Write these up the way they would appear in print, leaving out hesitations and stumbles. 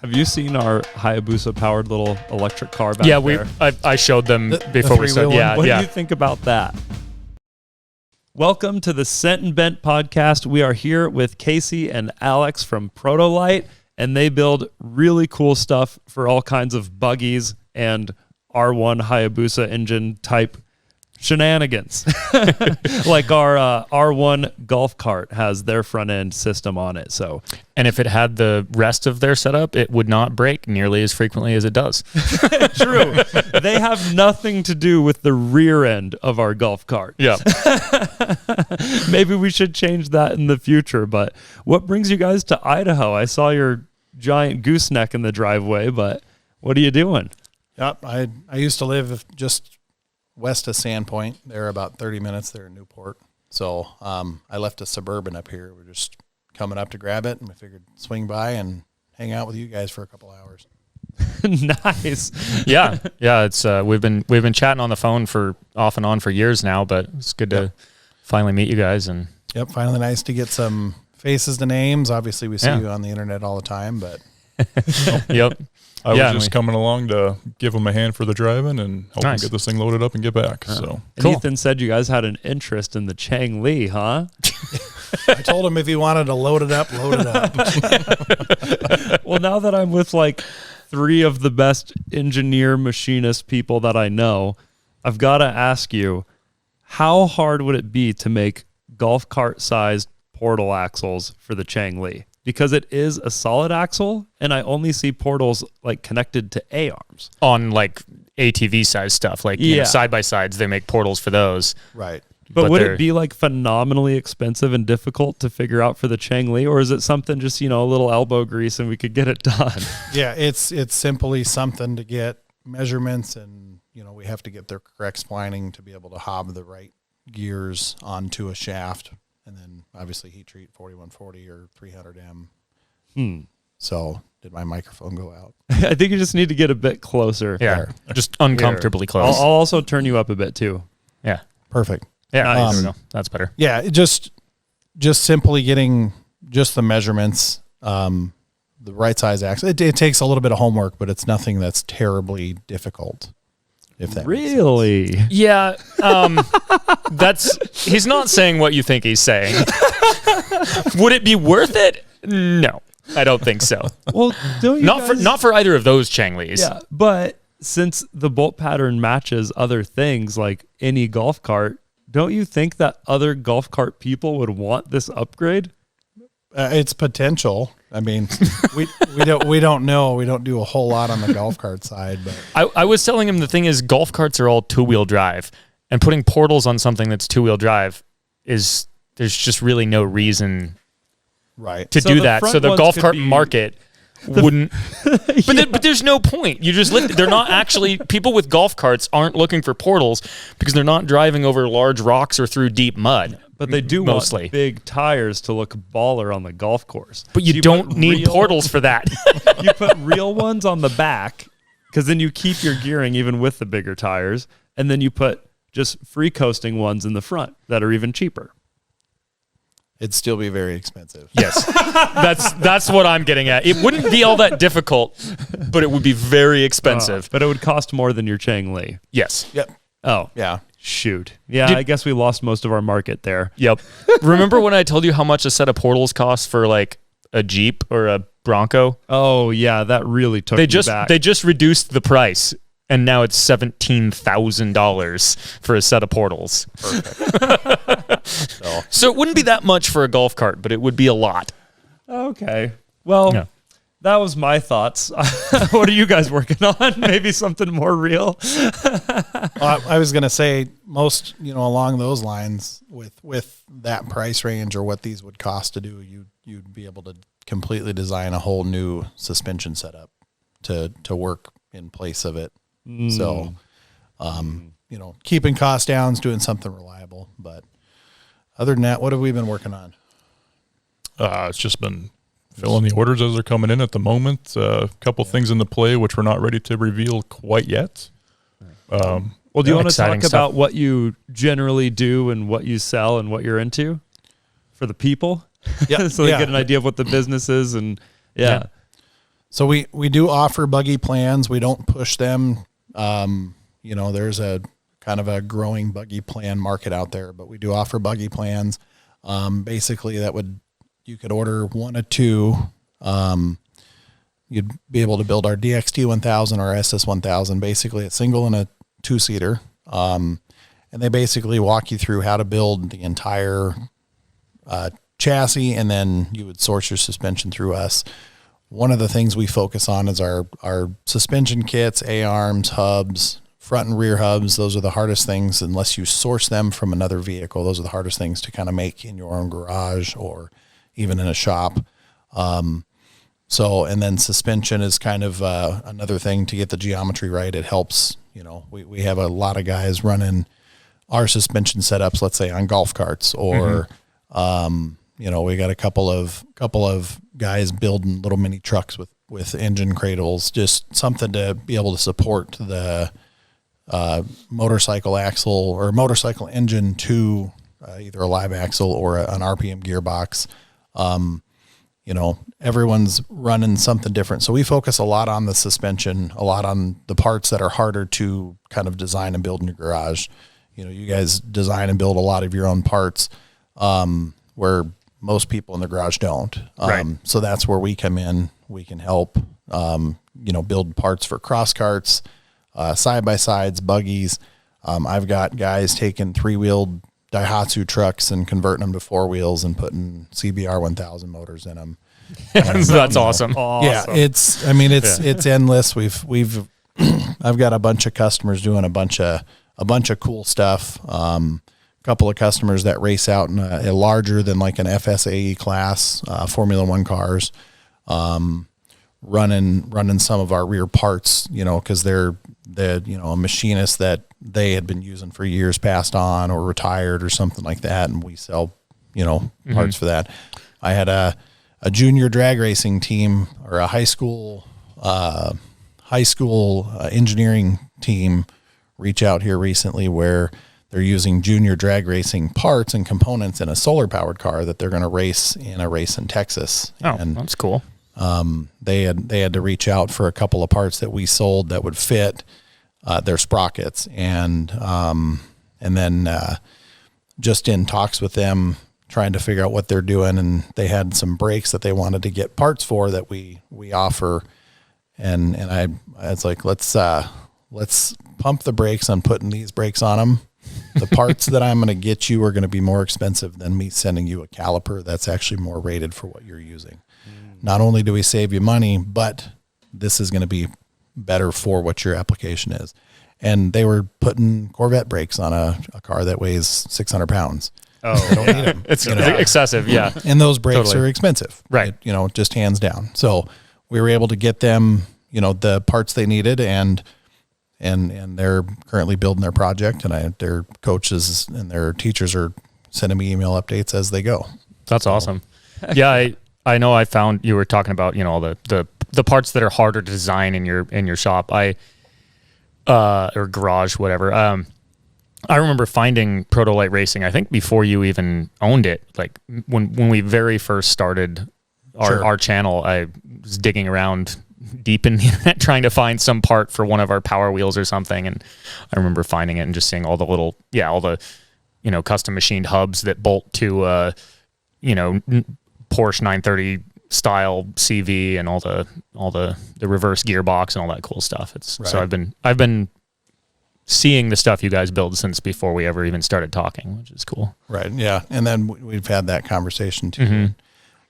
Have you seen our Hayabusa powered little electric car back there? I showed them before we started. Yeah, what do you think about that? Welcome to the Sent and Bent podcast. We are here with Casey and Alex from Protolite, and they build really cool stuff for all kinds of buggies and R1 Hayabusa engine type shenanigans. Like our R1 golf cart has their front end system on it. And if it had the rest of their setup, it would not break nearly as frequently as it does. True. They have nothing to do with the rear end of our golf cart. Yeah. Maybe we should change that in the future. But what brings you guys to Idaho? I saw your giant gooseneck in the driveway, but what are you doing? Yep. I used to live just west of Sandpoint. They're about 30 minutes there in Newport. So I left a Suburban up here. We're just coming up to grab it, and I figured swing by and hang out with you guys for a couple hours. Nice. Yeah. It's we've been chatting on the phone for off and on for years now, but it's good to finally meet you guys. And finally nice to get some faces to names. Obviously, we see you on the internet all the time, but yep. I was just coming along to give them a hand for the driving and help them get this thing loaded up and get back. So cool. Ethan said you guys had an interest in the Chang Li, huh? I told him if he wanted to load it up, load it up. Well, now that I'm with like 3 of the best engineer machinist people that I know, I've got to ask you, how hard would it be to make golf cart sized portal axles for the Chang Li? Because it is a solid axle, and I only see portals like connected to A-arms. On like ATV size stuff, like side-by-sides, they make portals for those. Right. But would it be like phenomenally expensive and difficult to figure out for the Chang Li, or is it something just, a little elbow grease and we could get it done? Yeah, it's simply something to get measurements, and, we have to get their correct splining to be able to hob the right gears onto a shaft. And then obviously heat treat 4140 or 300M. So did my microphone go out? I think you just need to get a bit closer. Yeah, just uncomfortably close. I'll also turn you up a bit too. Yeah, perfect. Yeah, nice. There we go. That's better. Yeah, just simply getting just the measurements, the right size axle. It takes a little bit of homework, but it's nothing that's terribly difficult. If that really? Yeah. He's not saying what you think he's saying. Would it be worth it? No, I don't think so. Well, not for either of those Chang Lis. Yeah, but since the bolt pattern matches other things like any golf cart, don't you think that other golf cart people would want this upgrade? It's potential. I mean, we don't know. We don't do a whole lot on the golf cart side, but I was telling him the thing is golf carts are all 2-wheel drive, and putting portals on something that's 2-wheel drive there's just really no reason to do that. So the golf cart market wouldn't. But there's no point. You just they're not actually, people with golf carts aren't looking for portals because they're not driving over large rocks or through deep mud. But they do mostly want big tires to look baller on the golf course. But you don't need portals for that. You put real ones on the back, because then you keep your gearing even with the bigger tires, and then you put just free coasting ones in the front that are even cheaper. It'd still be very expensive. Yes, that's what I'm getting at. It wouldn't be all that difficult, but it would be very expensive. But it would cost more than your Chang Li. Yes. Yep. Oh. Yeah. Shoot. Yeah, I guess we lost most of our market there. Yep. Remember when I told you how much a set of portals costs for like a Jeep or a Bronco? Oh, yeah, that really took me back. They just reduced the price, and now it's $17,000 for a set of portals. Perfect. So it wouldn't be that much for a golf cart, but it would be a lot. Okay. Well, that was my thoughts. What are you guys working on? Maybe something more real? I was going to say most, along those lines with that price range or what these would cost to do, you'd be able to completely design a whole new suspension setup to work in place of it. So, keeping costs down is doing something reliable. But other than that, what have we been working on? It's just been filling the orders as they're coming in at the moment. A couple things in the play which we're not ready to reveal quite yet. Well, do you want to talk about what you generally do and what you sell and what you're into for the people? Yeah. So they get an idea of what the business is and So we do offer buggy plans. We don't push them. There's a kind of a growing buggy plan market out there, but we do offer buggy plans. Basically you could order one of two. You'd be able to build our DXT 1000 or SS 1000, basically a single and a 2-seater. And they basically walk you through how to build the entire chassis, and then you would source your suspension through us. One of the things we focus on is our suspension kits, A-arms, hubs, front and rear hubs. Those are the hardest things unless you source them from another vehicle. Those are the hardest things to kind of make in your own garage or even in a shop. And then suspension is kind of another thing to get the geometry right. It helps, we have a lot of guys running our suspension setups, let's say on golf carts, or, we got a couple of guys building little mini trucks with engine cradles, just something to be able to support the motorcycle axle or motorcycle engine to either a live axle or an RPM gearbox. Everyone's running something different. So we focus a lot on the suspension, a lot on the parts that are harder to kind of design and build in your garage. You guys design and build a lot of your own parts, where most people in the garage don't. Right. So that's where we come in. We can help, build parts for cross carts, side-by-sides, buggies. I've got guys taking 3-wheeled Daihatsu trucks and converting them to 4 wheels and putting CBR 1000 motors in them. That's awesome. Yeah, it's endless. I've got a bunch of customers doing a bunch of cool stuff. Couple of customers that race out in a larger than like an FSAE class, Formula One cars, running some of our rear parts, cause they're a machinist that they had been using for years, passed on or retired or something like that. And we sell, parts for that. I had a junior drag racing team or a high school engineering team reach out here recently where they're using junior drag racing parts and components in a solar powered car that they're going to race in a race in Texas. Oh, and that's cool. They had to reach out for a couple of parts that we sold that would fit their sprockets, and then just in talks with them, trying to figure out what they're doing, and they had some brakes that they wanted to get parts for that we offer, and I was like, let's pump the brakes on putting these brakes on them. The parts that I'm going to get you are going to be more expensive than me sending you a caliper that's actually more rated for what you're using. Not only do we save you money, but this is going to be better for what your application is. And they were putting Corvette brakes on a car that weighs 600 pounds. Oh, they don't need them. It's excessive. Yeah. And those brakes are expensive, right? Just hands down. So we were able to get them, the parts they needed, and they're currently building their project, and their coaches and their teachers are sending me email updates as they go. That's awesome. Yeah. I know I found you were talking about, all the parts that are harder to design in your shop. Or garage, whatever. I remember finding Protolite Racing, I think before you even owned it, like when we very first started our channel, I was digging around deep in the internet trying to find some part for one of our power wheels or something. And I remember finding it and just seeing all the custom machined hubs that bolt to, Porsche 930 style CV and all the reverse gearbox and all that cool stuff. So I've been seeing the stuff you guys build since before we ever even started talking, which is cool. Right. Yeah. And then we've had that conversation too. Mm-hmm.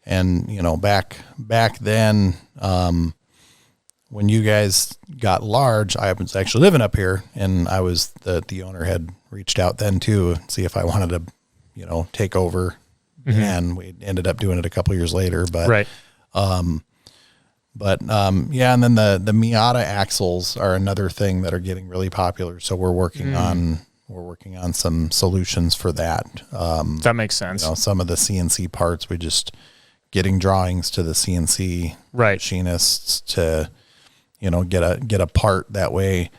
And back then, when you guys got large, I was actually living up here, and I was the owner had reached out then too, see if I wanted to, take over. Mm-hmm. And we ended up doing it a couple of years later, but, right. And then the Miata axles are another thing that are getting really popular. So we're working on some solutions for that. That makes sense. Some of the CNC parts, we just getting drawings to the CNC machinists to, get a part that way.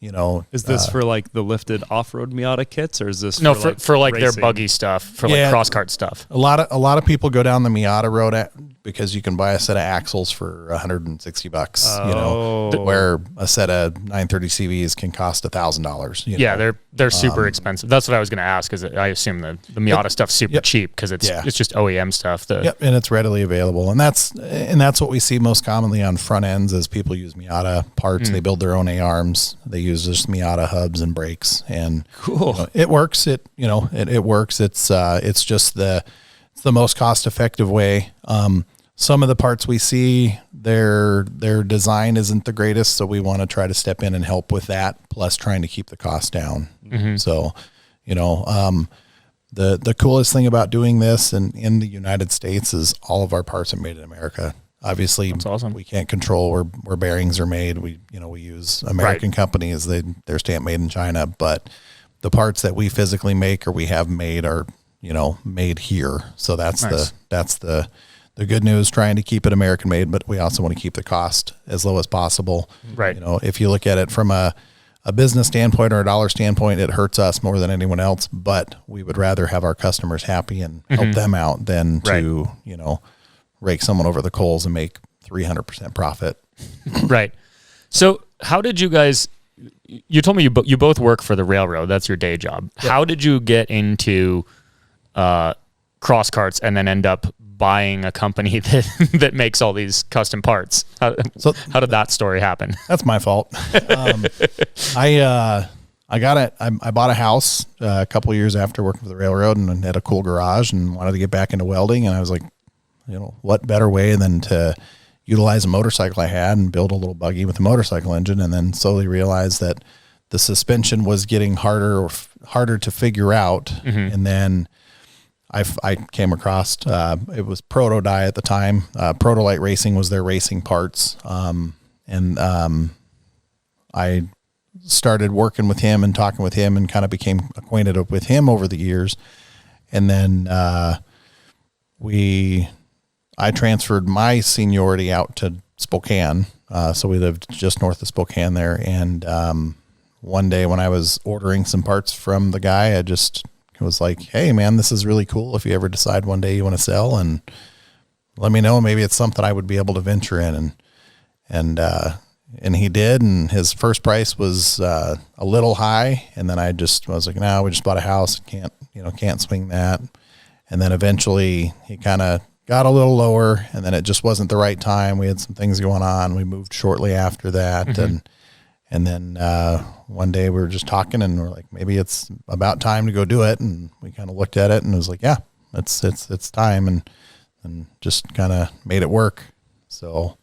Is this for like the lifted off-road Miata kits, or is this for like their buggy stuff, for like Crosscart stuff? A lot of people go down the Miata road because you can buy a set of axles for $160. Where a set of 930 CVs can cost $1,000. Yeah, they're super expensive. That's what I was going to ask. Because I assume the Miata stuff's super cheap because it's just OEM stuff. And it's readily available, and that's what we see most commonly on front ends as people use Miata parts. They build their own A-arms. They use just Miata hubs and brakes, and cool. It works. It works. It's just the most cost effective way. Some of the parts we see, their design isn't the greatest, so we want to try to step in and help with that, plus trying to keep the cost down. So, the coolest thing about doing this in the United States is all of our parts are made in America. Obviously, that's awesome. We can't control where bearings are made. We use American companies. They're stamp made in China, but the parts that we physically make or we have made are made here. So that's nice. the good news, trying to keep it American made, but we also want to keep the cost as low as possible. Right. If you look at it from a business standpoint or a dollar standpoint, it hurts us more than anyone else, but we would rather have our customers happy and help them out than to, rake someone over the coals and make 300% profit. Right. So how did you guys, you told me you both work for the railroad. That's your day job. Yep. How did you get into Crosscarts and then end up buying a company that makes all these custom parts? How did that story happen? That's my fault. I bought a house a couple of years after working for the railroad and had a cool garage and wanted to get back into welding. And I was like, what better way than to utilize a motorcycle I had and build a little buggy with a motorcycle engine, and then slowly realized that the suspension was getting harder to figure out. And then I came across, it was Protolite at the time. Protolite Racing was their racing parts. I started working with him and talking with him and kind of became acquainted with him over the years. And then I transferred my seniority out to Spokane. So we lived just north of Spokane there. And one day when I was ordering some parts from the guy, I just was like, hey man, this is really cool. If you ever decide one day you want to sell, and let me know, maybe it's something I would be able to venture in. And he did. And his first price was a little high. And then I was like, no, we just bought a house. Can't swing that. And then eventually he kind of got a little lower, and then it just wasn't the right time. We had some things going on. We moved shortly after that. And then one day we were just talking and we're like, maybe it's about time to go do it. And we kind of looked at it and it was like, yeah, it's time, and just kind of made it work. So,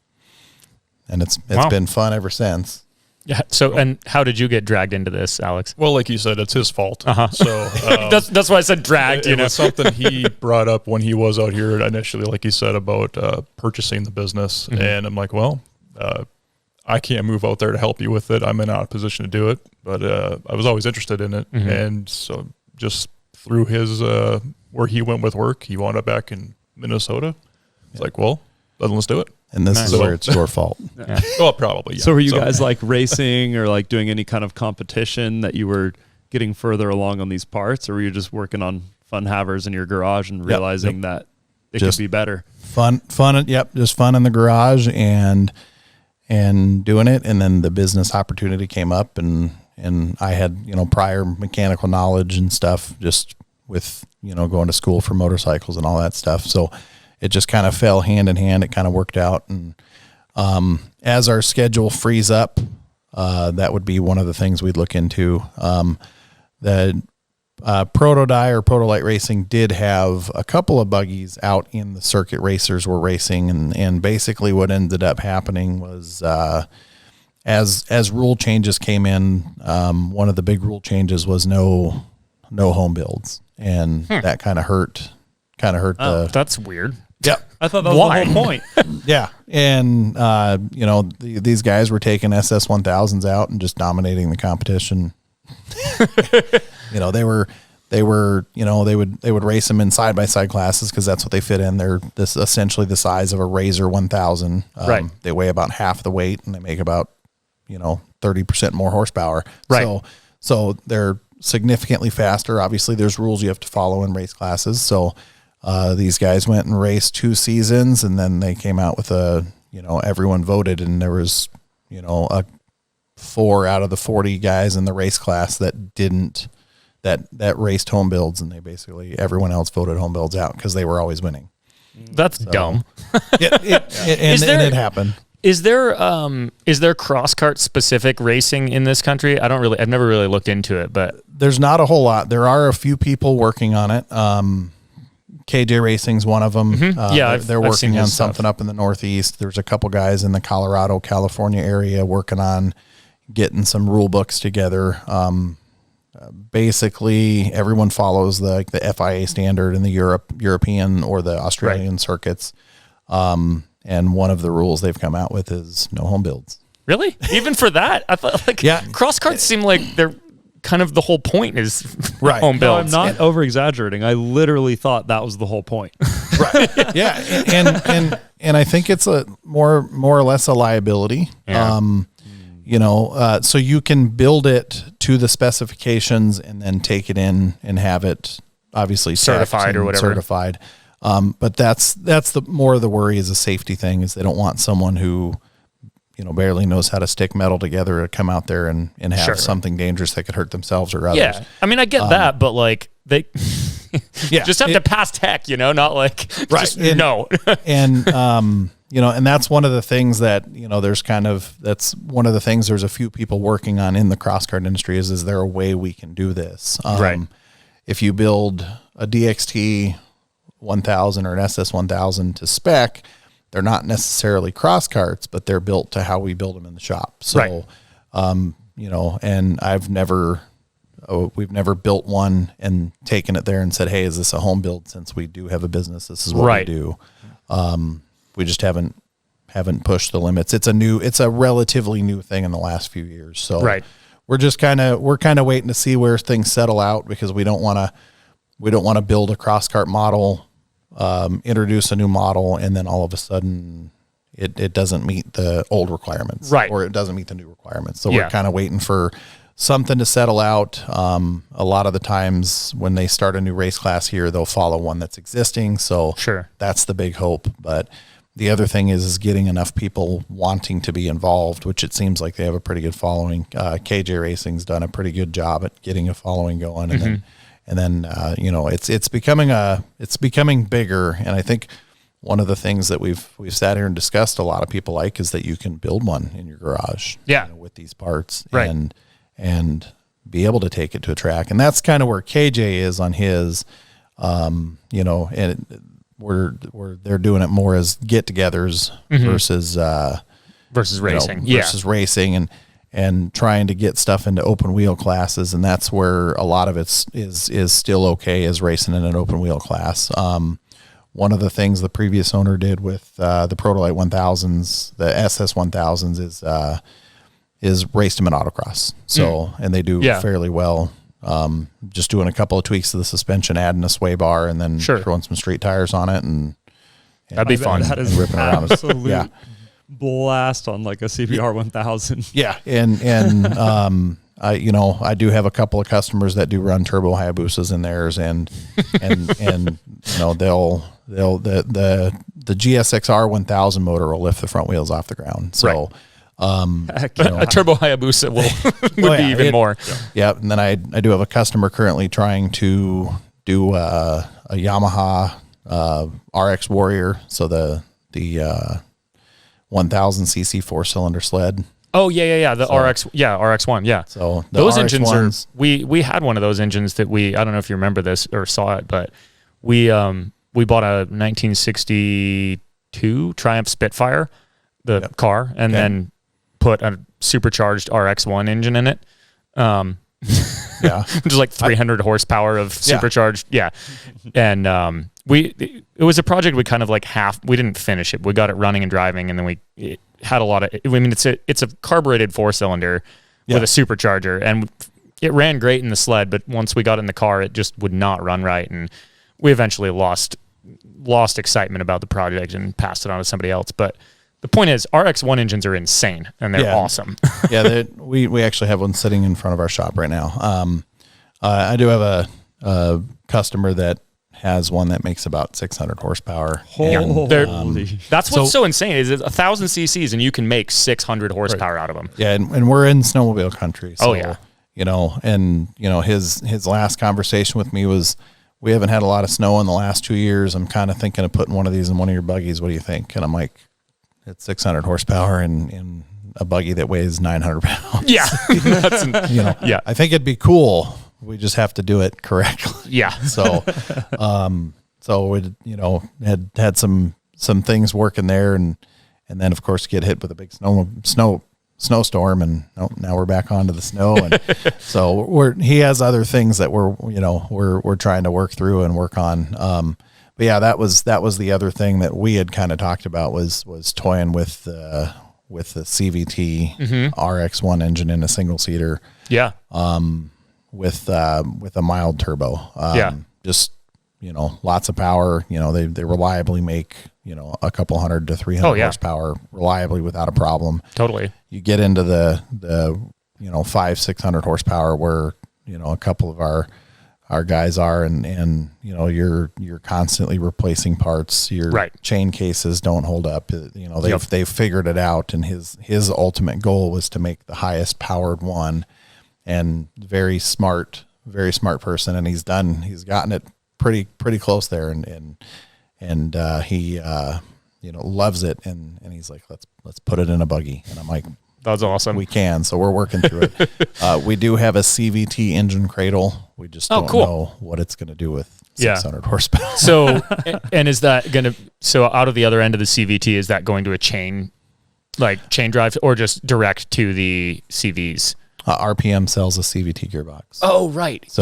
and it's been fun ever since. Yeah. So, and how did you get dragged into this, Alex? Well, like you said, it's his fault. So that's why I said dragged. It was something he brought up when he was out here initially, like he said, about purchasing the business. And I'm like, well, I can't move out there to help you with it. I'm in a position to do it, but I was always interested in it. And so just through his where he went with work, he wound up back in Minnesota. It's like, well, then let's do it. And this is where it's your fault. Yeah. Well, probably. Yeah. So were you guys like racing or like doing any kind of competition that you were getting further along on these parts, or were you just working on fun havers in your garage and realizing that it could be better? Fun. Yep. Just fun in the garage and doing it. And then the business opportunity came up, and I had, prior mechanical knowledge and stuff just with, going to school for motorcycles and all that stuff. So it just kind of fell hand in hand. It kind of worked out. And as our schedule frees up, that would be one of the things we'd look into. The Protolite Racing did have a couple of buggies out in the circuit racers were racing. And basically what ended up happening was as rule changes came in, one of the big rule changes was no home builds. And that kind of hurt that's weird. Yeah. I thought that was the whole point. Yeah. And, these guys were taking SS1000s out and just dominating the competition. They would race them in side-by-side classes because that's what they fit in. They're essentially the size of a Razor 1000. Right. They weigh about half the weight and they make about 30% more horsepower. Right. So they're significantly faster. Obviously there's rules you have to follow in race classes. So these guys went and raced 2 seasons, and then they came out with everyone voted, and there was, 4 out of the 40 guys in the race class that didn't, that raced home builds, and everyone else voted home builds out because they were always winning. That's dumb. It happened. Is there Crosscart specific racing in this country? I've never really looked into it, but there's not a whole lot. There are a few people working on it. KJ Racing's one of them. Mm-hmm. They're working on something up in the Northeast. There's a couple guys in the Colorado, California area working on getting some rule books together. Basically, everyone follows the FIA standard in the European or the Australian circuits. And one of the rules they've come out with is no home builds. Really? Even for that? I thought cross-carts seem like they're kind of the whole point is home builds. No, I'm not over-exaggerating. I literally thought that was the whole point. Right. Yeah. And I think it's a more or less a liability. Yeah. So you can build it to the specifications and then take it in and have it obviously certified or whatever. Certified. But that's the more of the worry is a safety thing, is they don't want someone who, barely knows how to stick metal together to come out there and have something dangerous that could hurt themselves or others. Yeah. I mean, I get that, but they just have to pass tech, not like, right. No. And, and that's one of the things that, that's one of the things there's a few people working on in the cross-cart industry is there a way we can do this? Right. If you build a DXT 1000 or an SS 1000 to spec, they're not necessarily cross carts, but they're built to how we build them in the shop. So, and we've never built one and taken it there and said, hey, is this a home build? Since we do have a business, this is what we do. We just haven't pushed the limits. It's a relatively new thing in the last few years. So we're just kind of waiting to see where things settle out, because we don't want to build a cross cart model, introduce a new model, and then all of a sudden it doesn't meet the old requirements, or it doesn't meet the new requirements. So we're kind of waiting for something to settle out. A lot of the times when they start a new race class here, they'll follow one that's existing. So that's the big hope. But the other thing is getting enough people wanting to be involved, which it seems like they have a pretty good following. KJ Racing's done a pretty good job at getting a following going, and then it's becoming bigger. And I think one of the things that we've sat here and discussed, a lot of people like, is that you can build one in your garage, with these parts, and be able to take it to a track. And that's kind of where KJ is on his, and they're doing it more as get-togethers versus racing, versus racing, and trying to get stuff into open wheel classes. And that's where a lot of it is still okay, as racing in an open wheel class. One of the things the previous owner did with the Protolite 1000s, the SS 1000s, is raced them in autocross. So, and they do fairly well. Just doing a couple of tweaks to the suspension, adding a sway bar, and then throwing some street tires on it, and that'd be fun. That is ripping around. Absolute blast on like a CBR 1000. Yeah, and I do have a couple of customers that do run turbo Hayabusas in theirs, and they'll the GSXR 1000 motor will lift the front wheels off the ground. So. A turbo Hayabusa would be even more. Yeah. And then I do have a customer currently trying to do a Yamaha RX Warrior. So the 1000cc 4-cylinder sled. Oh yeah. The RX1. Yeah. So those RX engines ones, we had one of those engines that I don't know if you remember this or saw it, but we bought a 1962 Triumph Spitfire, the car, and then put a supercharged RX1 engine in it. Which is like 300 horsepower of supercharged. Yeah. And it was a project we kind of we didn't finish it. We got it running and driving, and then it had a lot of, it's a carbureted 4-cylinder with a supercharger, and it ran great in the sled, but once we got in the car, it just would not run right. And we eventually lost excitement about the project and passed it on to somebody else. But the point is RX1 engines are insane and they're awesome. Yeah. We actually have one sitting in front of our shop right now. I do have a customer that has one that makes about 600 horsepower. That's what's so insane is it's 1,000 cc's and you can make 600 horsepower out of them. Yeah. And we're in snowmobile country. So, his his last conversation with me was, we haven't had a lot of snow in the last 2 years. I'm kind of thinking of putting one of these in one of your buggies. What do you think? And I'm like, it's 600 horsepower in a buggy that weighs 900 pounds. Yeah. I think it'd be cool. We just have to do it correctly. Yeah. So we, had some things working there and then of course get hit with a big snowstorm and now we're back onto the snow. And so he has other things that we're trying to work through and work on. But yeah, that was the other thing that we had kind of talked about was toying with the CVT RX1 engine in a single seater. Yeah. With a mild turbo. Just, lots of power. They reliably make, a couple 100 to 300 horsepower reliably without a problem. Totally. You get into the 500-600 horsepower where, a couple of our guys are and you're constantly replacing parts. Your chain cases don't hold up. They've figured it out, and his ultimate goal was to make the highest powered one. And very smart person, and he's gotten it pretty close there, and he loves it, and he's like, let's put it in a buggy, and I'm like, that's awesome. We can, so we're working through it. We do have a CVT engine cradle. We just don't know what it's going to do with 600 horsepower. So, and is that going to out of the other end of the CVT, is that going to a chain drive or just direct to the CVs? RPM sells a CVT gearbox. Oh, right. So,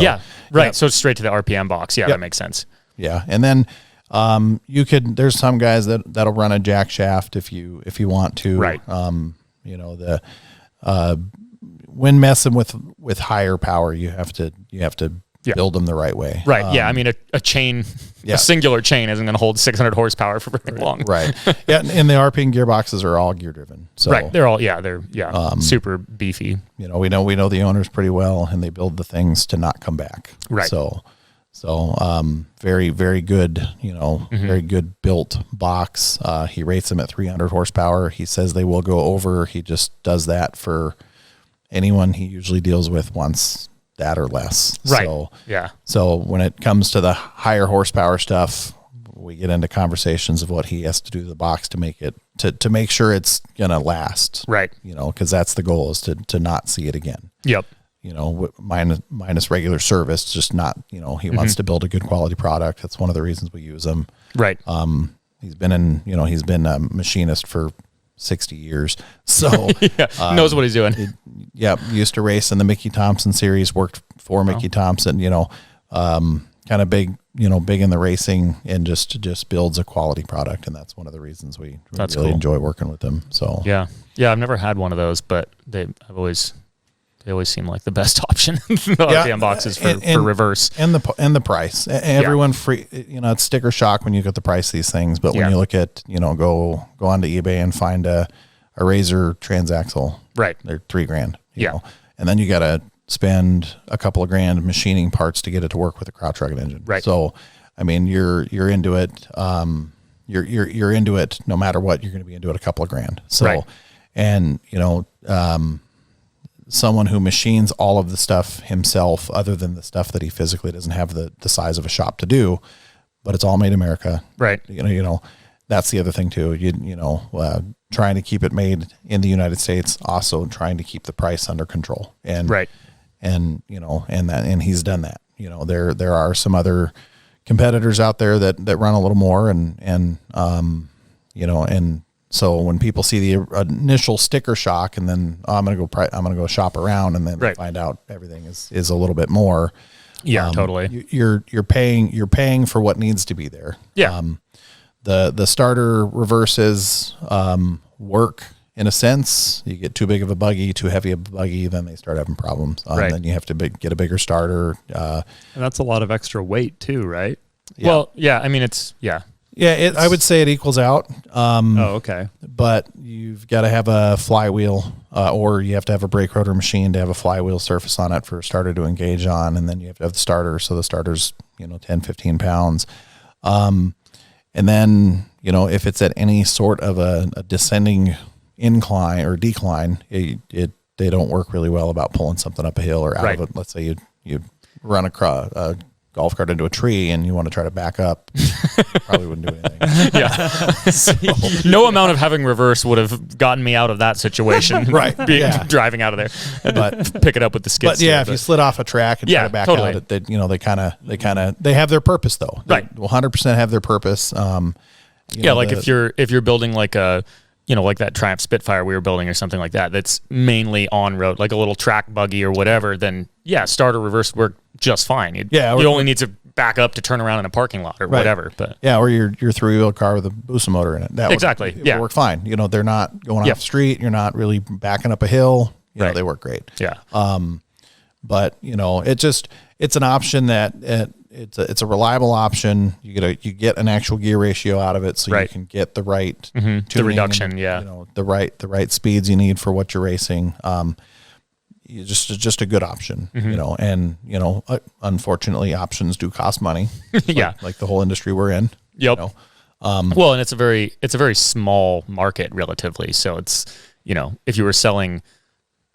So it's straight to the RPM box. Yeah, that makes sense. Yeah. And then there's some guys that'll run a jack shaft if you want to. Right. When messing with higher power, you have to build them the right way. Right. I mean, a chain, a singular chain isn't going to hold 600 horsepower for very long. Right. Yeah. And the RPM gearboxes are all gear driven. So they're all, they're super beefy. We know the owners pretty well, and they build the things to not come back. Right. So very, very good, very good built box. He rates them at 300 horsepower. He says they will go over. He just does that for anyone he usually deals with once that or less. Right. So when it comes to the higher horsepower stuff, we get into conversations of what he has to do to the box to make it to make sure it's gonna last. Right. Because that's the goal, is to not see it again. Yep. Minus regular service, just not. He wants to build a good quality product. That's one of the reasons we use him. Right. He's been a machinist for 60 years. So knows what he's doing. Used to race in the Mickey Thompson series, worked for Mickey Thompson, kind of big in the racing, and just builds a quality product. And that's one of the reasons we really enjoy working with them. So I've never had one of those, but they always seem like the best option. RPM boxes for reverse and the price. Everyone free. It's sticker shock when you get the price of these things, but when you look at go onto eBay and find a Razor transaxle, right? They're $3,000. You know? And then you got to spend a couple of grand machining parts to get it to work with a crotch rocket engine. Right. So, I mean, you're into it. You're into it no matter what. You're going to be into it a couple of grand. So, and someone who machines all of the stuff himself, other than the stuff that he physically doesn't have the size of a shop to do, but it's all made in America. Right. That's the other thing too. Trying to keep it made in the United States, also trying to keep the price under control. And and he's done that. There are some other competitors out there that run a little more, and so when people see the initial sticker shock, and then I'm gonna go shop around, and then find out everything is a little bit more. Yeah, totally. You're paying for what needs to be there. Yeah. The starter reverses work in a sense. You get too big of a buggy, too heavy of a buggy, then they start having problems. Then you have to get a bigger starter. And that's a lot of extra weight too, right? Yeah. Well, yeah. I mean, Yeah, I would say it equals out. Okay. But you've got to have a flywheel, or you have to have a brake rotor machine to have a flywheel surface on it for a starter to engage on, and then you have to have the starter. So the starter's 10, 15 pounds. And then if it's at any sort of a descending incline or decline, they don't work really well about pulling something up a hill or out of it. Let's say you run a golf cart into a tree and you want to try to back up, probably wouldn't do anything. Yeah. No amount of having reverse would have gotten me out of that situation. Right. Driving out of there, but pick it up with the skid steer. If you slid off a track and try to back out, they have their purpose though. Right. They 100% have their purpose. If you're building like a, like that Triumph Spitfire we were building or something like that, that's mainly on road, like a little track buggy or whatever, then starter reverse work just fine. You only need to back up to turn around in a parking lot or whatever. But or your 3-wheel car with a Busa motor in it. That would work fine. They're not going off the street. You're not really backing up a hill. They work great. Yeah. But it's an option that it's a reliable option. You get an actual gear ratio out of it, so you can get the right tuning, the reduction, the right speeds you need for what you're racing. Just a good option, and unfortunately, options do cost money. like the whole industry we're in. Yep. Well, and it's a very small market relatively. So it's if you were selling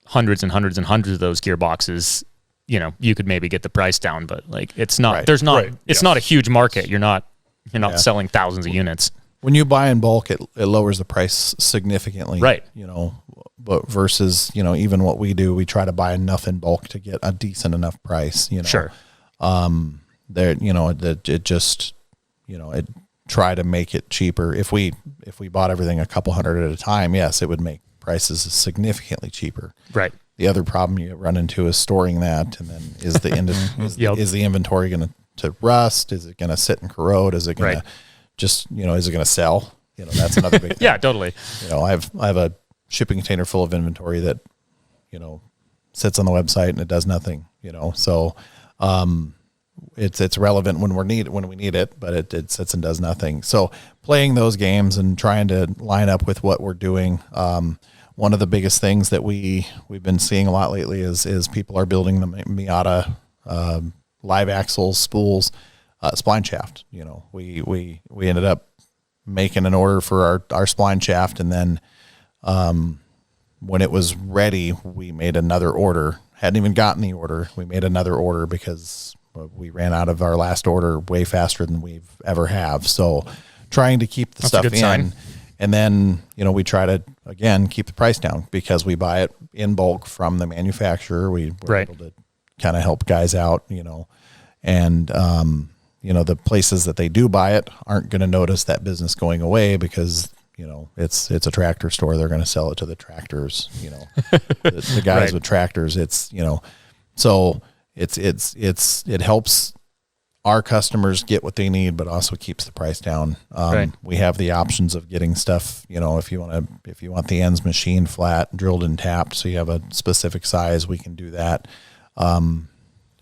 hundreds and hundreds and hundreds of those gearboxes, you could maybe get the price down, but like it's not. There's not. It's not a huge market. You're not selling thousands of units. When you buy in bulk, it lowers the price significantly. Right. But versus even what we do, we try to buy enough in bulk to get a decent enough price. Sure. It try to make it cheaper. If we bought everything a couple hundred at a time, yes, it would make prices significantly cheaper. Right. The other problem you run into is storing that, and then is the inventory going to rust? Is it going to sit and corrode? Is it going to is it going to sell? That's another big thing. Yeah, totally. I have a shipping container full of inventory that sits on the website and it does nothing. So it's relevant when we need it, but it sits and does nothing. So playing those games and trying to line up with what we're doing. One of the biggest things that we've been seeing a lot lately is people are building the Miata live axles, spools, spline shaft. We ended up making an order for our spline shaft, and then when it was ready, we made another order. Hadn't even gotten the order. We made another order because we ran out of our last order way faster than we've ever have. So trying to keep the stuff in. Sign. And then, we try to, again, keep the price down because we buy it in bulk from the manufacturer. We're able to kind of help guys out, and, the places that they do buy it aren't going to notice that business going away because, it's a tractor store. They're going to sell it to the tractors, the guys with tractors. So it helps our customers get what they need, but also keeps the price down. We have the options of getting stuff, if you want the ends machined flat, drilled and tapped, so you have a specific size, we can do that.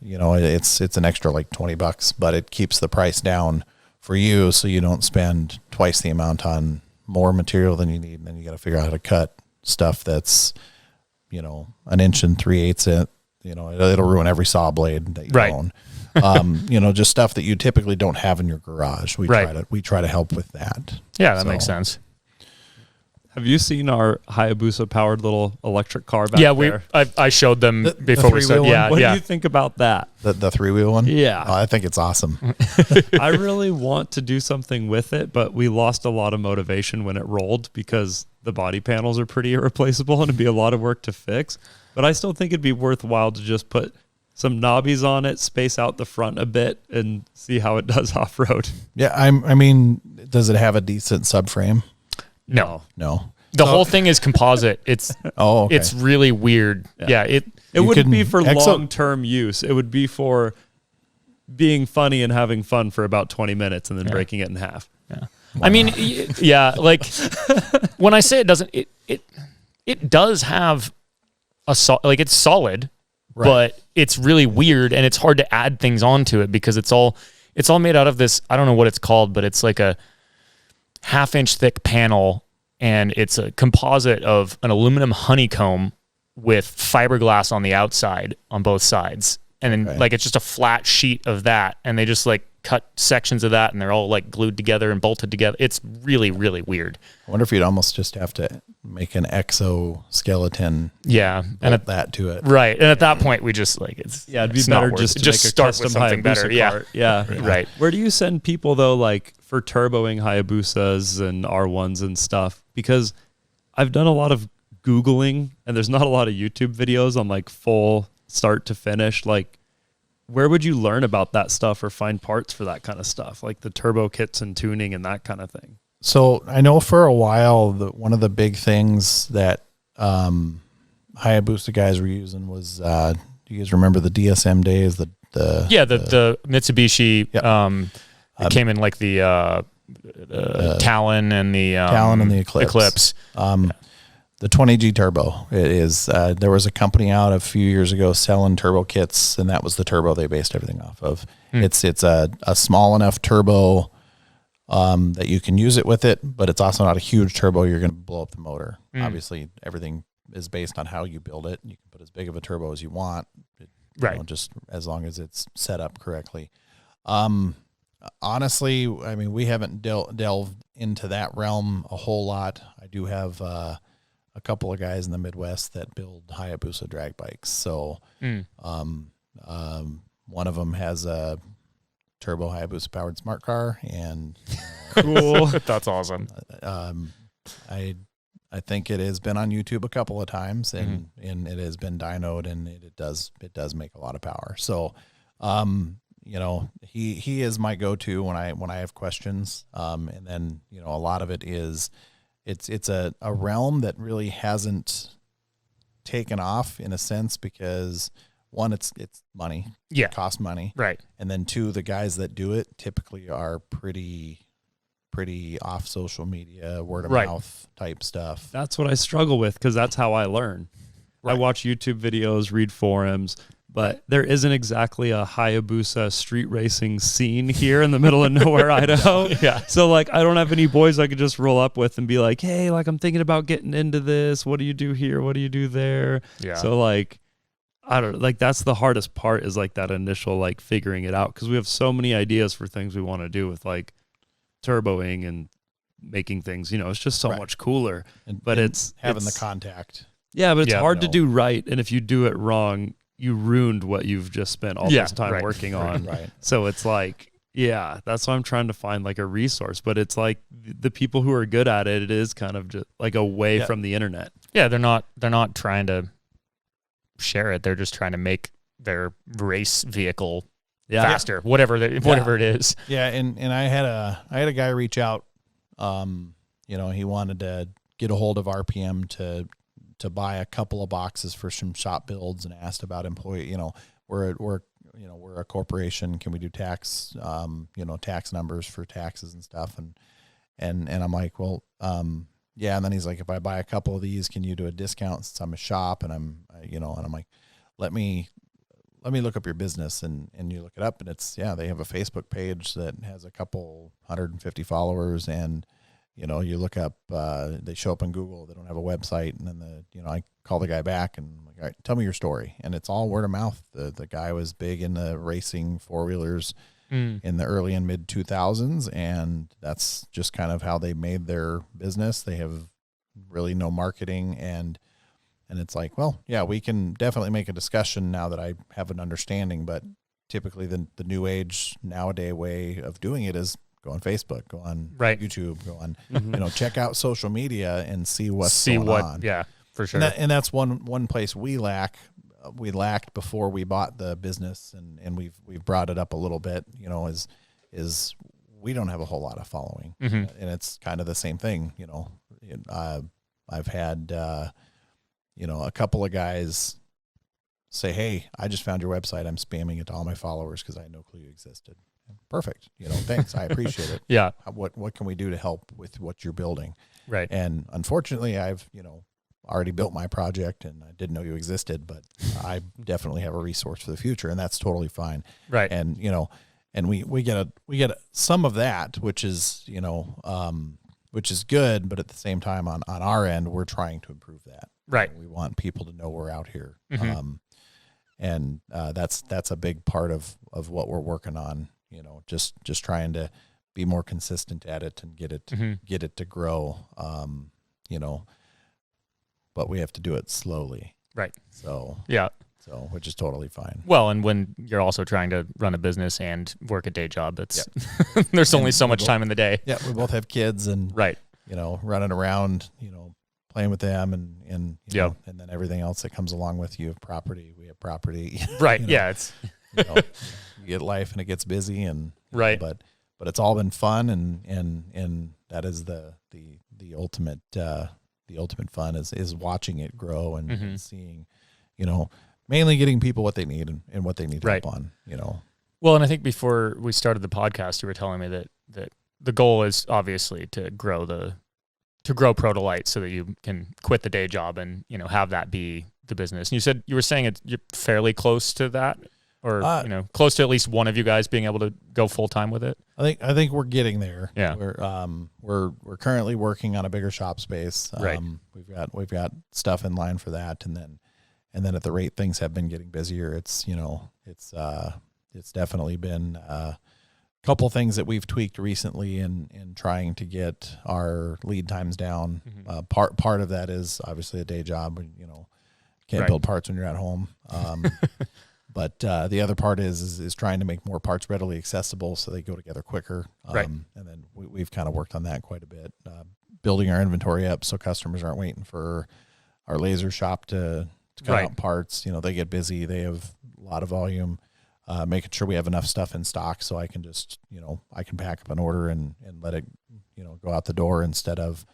It's an extra like $20, but it keeps the price down for you, so you don't spend twice the amount on more material than you need, and then you got to figure out how to cut stuff that's, 1 inch and 3/8 inch. It'll ruin every saw blade that you own. Just stuff that you typically don't have in your garage. We try to help with that. Yeah, that makes sense. Have you seen our Hayabusa powered little electric car back there? I showed them before we started. Yeah, what do you think about that? The 3-wheel one? Yeah. I think it's awesome. I really want to do something with it, but we lost a lot of motivation when it rolled because the body panels are pretty irreplaceable and it'd be a lot of work to fix. But I still think it'd be worthwhile to just put some knobbies on it, space out the front a bit, and see how it does off-road. Yeah, I mean, does it have a decent subframe? No. The whole thing is composite. It's it's really weird. Yeah, it wouldn't be for long-term use. It would be for being funny and having fun for about 20 minutes and then breaking it in half. Yeah. I mean, like when I say it doesn't, it does have it's solid, but it's really weird and it's hard to add things onto it because it's all made out of this. I don't know what it's called, but it's like half-inch thick panel, and it's a composite of an aluminum honeycomb with fiberglass on the outside on both sides. And then like it's just a flat sheet of that, and they just like cut sections of that, and they're all like glued together and bolted together. It's really, really weird. I wonder if you'd almost just have to make an exoskeleton. Yeah, and at that to it, right? And at that point, we just like it'd be better just to make start with something better. Yeah, right. Where do you send people though, like for turboing Hayabusas and R1s and stuff? Because I've done a lot of Googling, and there's not a lot of YouTube videos on like full start to finish. Like, where would you learn about that stuff or find parts for that kind of stuff, like the turbo kits and tuning and that kind of thing? So I know for a while one of the big things that Hayabusa guys were using was, do you guys remember the DSM days? The Mitsubishi. Yep. It came in like the Talon and the Eclipse. The 20G turbo. It is. There was a company out a few years ago selling turbo kits, and that was the turbo they based everything off of. It's a small enough turbo that you can use it with it, but it's also not a huge turbo. You're going to blow up the motor. Obviously, everything is based on how you build it. You can put as big of a turbo as you want, just as long as it's set up correctly. Honestly, I mean, we haven't delved into that realm a whole lot. I do have a couple of guys in the Midwest that build Hayabusa drag bikes. So one of them has a turbo Hayabusa powered smart car, and cool. That's awesome. I think it has been on YouTube a couple of times, and it has been dynoed, and it does make a lot of power. So he is my go-to when I have questions. And then, a lot of it is it's a realm that really hasn't taken off in a sense, because one, it's money. Yeah. It costs money. Right. And then two, the guys that do it typically are pretty off social media, word of mouth type stuff. That's what I struggle with, because that's how I learn. I watch YouTube videos, read forums, but there isn't exactly a Hayabusa street racing scene here in the middle of nowhere, Idaho. Yeah. So like, I don't have any boys I could just roll up with and be like, hey, like I'm thinking about getting into this. What do you do here? What do you do there? Yeah. So like, I don't like, that's the hardest part, is like that initial, like figuring it out. 'Cause we have so many ideas for things we want to do with like turboing and making things, it's just so much cooler, but it's having the contact. Yeah. But it's hard to do right. And if you do it wrong, you ruined what you've just spent all this time working on. Right. So it's like, that's why I'm trying to find like a resource, but it's like the people who are good at it, it is kind of just like away from the internet. Yeah. They're not trying to share it. They're just trying to make their race vehicle faster, whatever it is. Yeah. And I had a guy reach out, he wanted to get a hold of RPM to buy a couple of boxes for some shop builds, and asked about employee, we're a corporation. Can we do tax, tax numbers for taxes and stuff? And I'm like, well, yeah. And then he's like, if I buy a couple of these, can you do a discount since I'm a shop? And I'm like, let me look up your business, and you look it up, and they have a Facebook page that has a couple 150 followers, and you look up, they show up on Google. They don't have a website. And then I call the guy back and I'm like, all right, tell me your story. And it's all word of mouth. The guy was big into racing four-wheelers in the early and mid 2000s. And that's just kind of how they made their business. They have really no marketing. And it's like, well, yeah, we can definitely make a discussion now that I have an understanding. But typically the new age nowadays way of doing it is go on Facebook, go on YouTube, go on, check out social media and see what's going on. Yeah, for sure. And that's one place we lacked before we bought the business, and we've brought it up a little bit, is we don't have a whole lot of following, and it's kind of the same thing. I've had, a couple of guys say, hey, I just found your website. I'm spamming it to all my followers because I had no clue you existed. Perfect. Thanks. I appreciate it. Yeah. What can we do to help with what you're building? Right. And unfortunately, I've, already built my project and I didn't know you existed, but I definitely have a resource for the future, and that's totally fine. Right. And, and we get some of that, which is, which is good. But at the same time, on our end, we're trying to improve that. Right. We want people to know we're out here. Mm-hmm. And that's a big part of what we're working on, just trying to be more consistent at it and get it to grow, but we have to do it slowly. Right. So, which is totally fine. Well, and when you're also trying to run a business and work a day job, that's there's only so much time in the day. Yeah. We both have kids and, right. Running around, playing with them and and then everything else that comes along with you. Property, we have property. Right. Yeah. It's, you get life and it gets busy and, right. But it's all been fun and that is the ultimate, fun is watching it grow and seeing, mainly getting people what they need and what they need help on, Well, and I think before we started the podcast, you were telling me that the goal is obviously to grow Protolite so that you can quit the day job and, have that be the business. And you were saying you're fairly close to that, or, close to at least one of you guys being able to go full time with it. I think we're getting there. Yeah. We're currently working on a bigger shop space. Right. We've got stuff in line for that. And then at the rate things have been getting busier, it's definitely been, couple things that we've tweaked recently in trying to get our lead times down. Part of that is obviously a day job. Can't build parts when you're at home. But the other part is trying to make more parts readily accessible so they go together quicker. And then we've kind of worked on that quite a bit, building our inventory up so customers aren't waiting for our laser shop to cut out parts. They get busy. They have a lot of volume. Making sure we have enough stuff in stock so I can just, I can pack up an order and let it, go out the door instead of,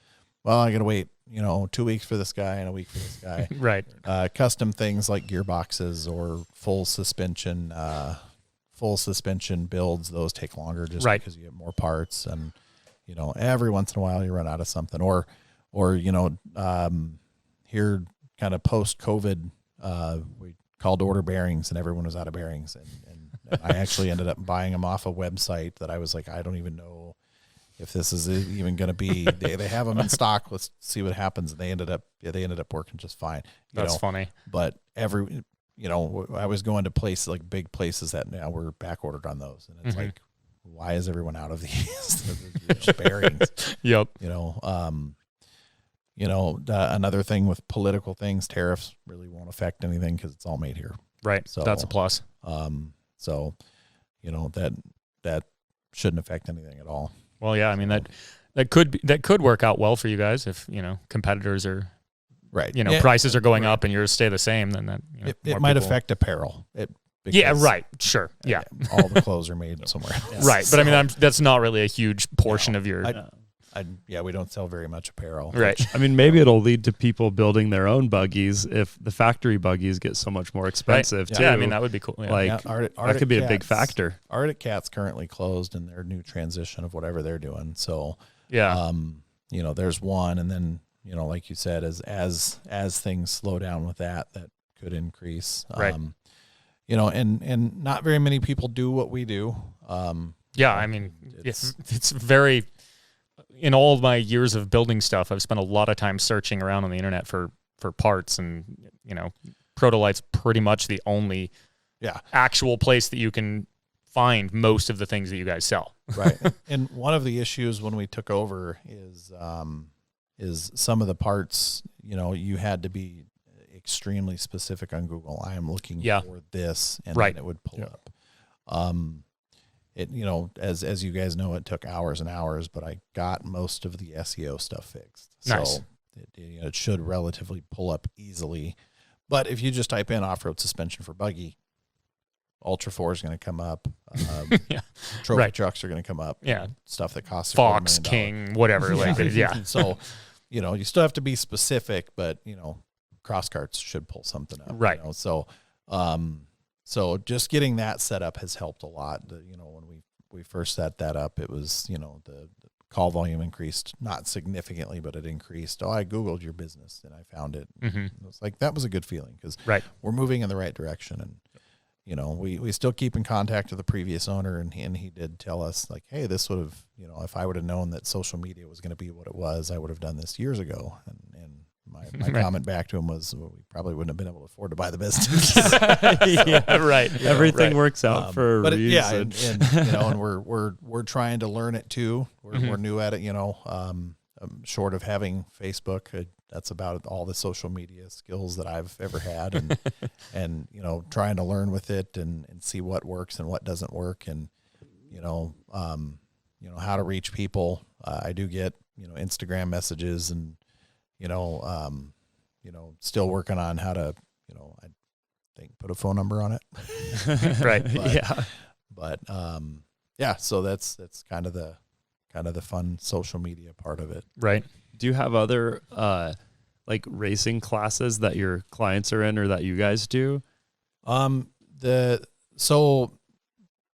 well, I got to wait, 2 weeks for this guy and a week for this guy. Right. Custom things like gearboxes or full suspension builds, those take longer just because you get more parts and, every once in a while you run out of something or, here kind of post COVID, we called to order bearings and everyone was out of bearings. And I actually ended up buying them off a website that I was like, I don't even know if this is even going to be, they have them in stock. Let's see what happens. And they ended up working just fine. That's funny. But I was going to places like big places that now we're back ordered on those. And it's like, why is everyone out of these bearings? Yep. Another thing with political things, tariffs really won't affect anything because it's all made here. Right. So that's a plus. That shouldn't affect anything at all. Well, yeah, I mean that could work out well for you guys if, competitors are prices are going up and yours stay the same, then that it might affect apparel. Right. Sure. Yeah. All the clothes are made somewhere else. Right. But I mean, that's not really a huge portion of your we don't sell very much apparel. Right. I mean, maybe it'll lead to people building their own buggies if the factory buggies get so much more expensive too. Yeah, I mean, that would be cool. Yeah. That could be a big factor. Etiquette's currently closed in their new transition of whatever they're doing. So, there's one. And then, like you said, as things slow down with that could increase. Right. And not very many people do what we do. I mean, it's very... In all of my years of building stuff, I've spent a lot of time searching around on the internet for parts, and Protolite's pretty much the only actual place that you can find most of the things that you guys sell. Right. And one of the issues when we took over is some of the parts, you had to be extremely specific on Google. I am looking for this, and then it would pull up. It, as you guys know, it took hours and hours, but I got most of the SEO stuff fixed. Nice. So it should relatively pull up easily. But if you just type in off-road suspension for buggy, Ultra 4 is going to come up. Trophy trucks are going to come up. Yeah. Stuff that costs Fox, King, whatever. So, you still have to be specific, but, Crosscarts should pull something up. Right. So just getting that set up has helped a lot. When we first set that up, it was, the call volume increased, not significantly, but it increased. Oh, I Googled your business and I found it. It was like, that was a good feeling because we're moving in the right direction. we still keep in contact with the previous owner, and he did tell us like, hey, this would have, if I would have known that social media was going to be what it was, I would have done this years ago. And my comment back to him was, well, we probably wouldn't have been able to afford to buy the business. Everything works out for a reason. And we're trying to learn it too. We're new at it, short of having Facebook. That's about all the social media skills that I've ever had, and trying to learn with it and see what works and what doesn't work, and how to reach people. I do get Instagram messages, and still working on how to I think put a phone number on it. Right. So that's kind of the fun social media part of it. Right. Do you have other like racing classes that your clients are in or that you guys do? So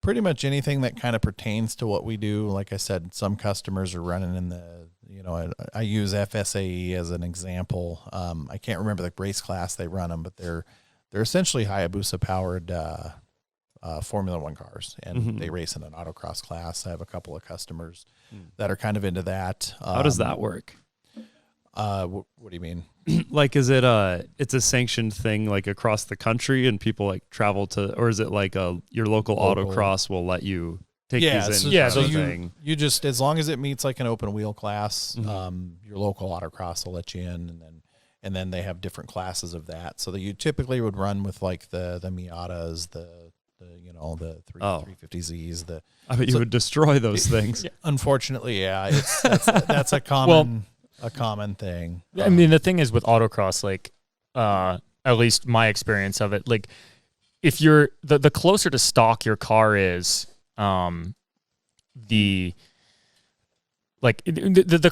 pretty much anything that kind of pertains to what we do. Like I said, some customers are running in the, I use FSAE as an example. I can't remember the race class they run them, but they're essentially Hayabusa powered Formula One cars, and they race in an autocross class. I have a couple of customers that are kind of into that. How does that work? What do you mean? Like, is it it's a sanctioned thing like across the country and people like travel to, or is it like your local autocross will let you take these in? So you just, as long as it meets like an open wheel class, your local autocross will let you in, and then they have different classes of that. So that you typically would run with like the Miatas, the 350Zs. I bet you would destroy those things. Unfortunately, yeah, that's a common. A common thing. I mean, the thing is with autocross, like, at least my experience of it, like, if you're the closer to stock your car is, the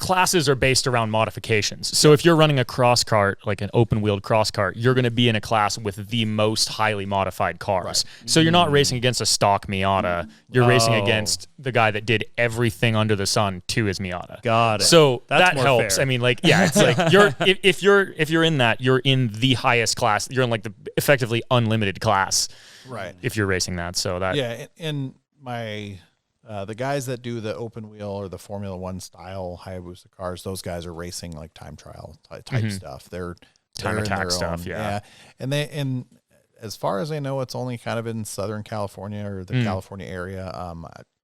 classes are based around modifications. So if you're running a Crosscart, like an open-wheeled Crosscart, you're going to be in a class with the most highly modified cars. Right. So you're not racing against a stock Miata. You're racing against the guy that did everything under the sun to his Miata. Got it. So that helps. Fair. I mean, like, yeah, it's like if you're in that, you're in the highest class. You're in like the effectively unlimited class. Right. If you're racing that. So that. Yeah. And the guys that do the open wheel or the Formula One style Hayabusa cars, those guys are racing like time trial type stuff. They're time attack stuff. Yeah. And as far as I know, it's only kind of in Southern California or the California area.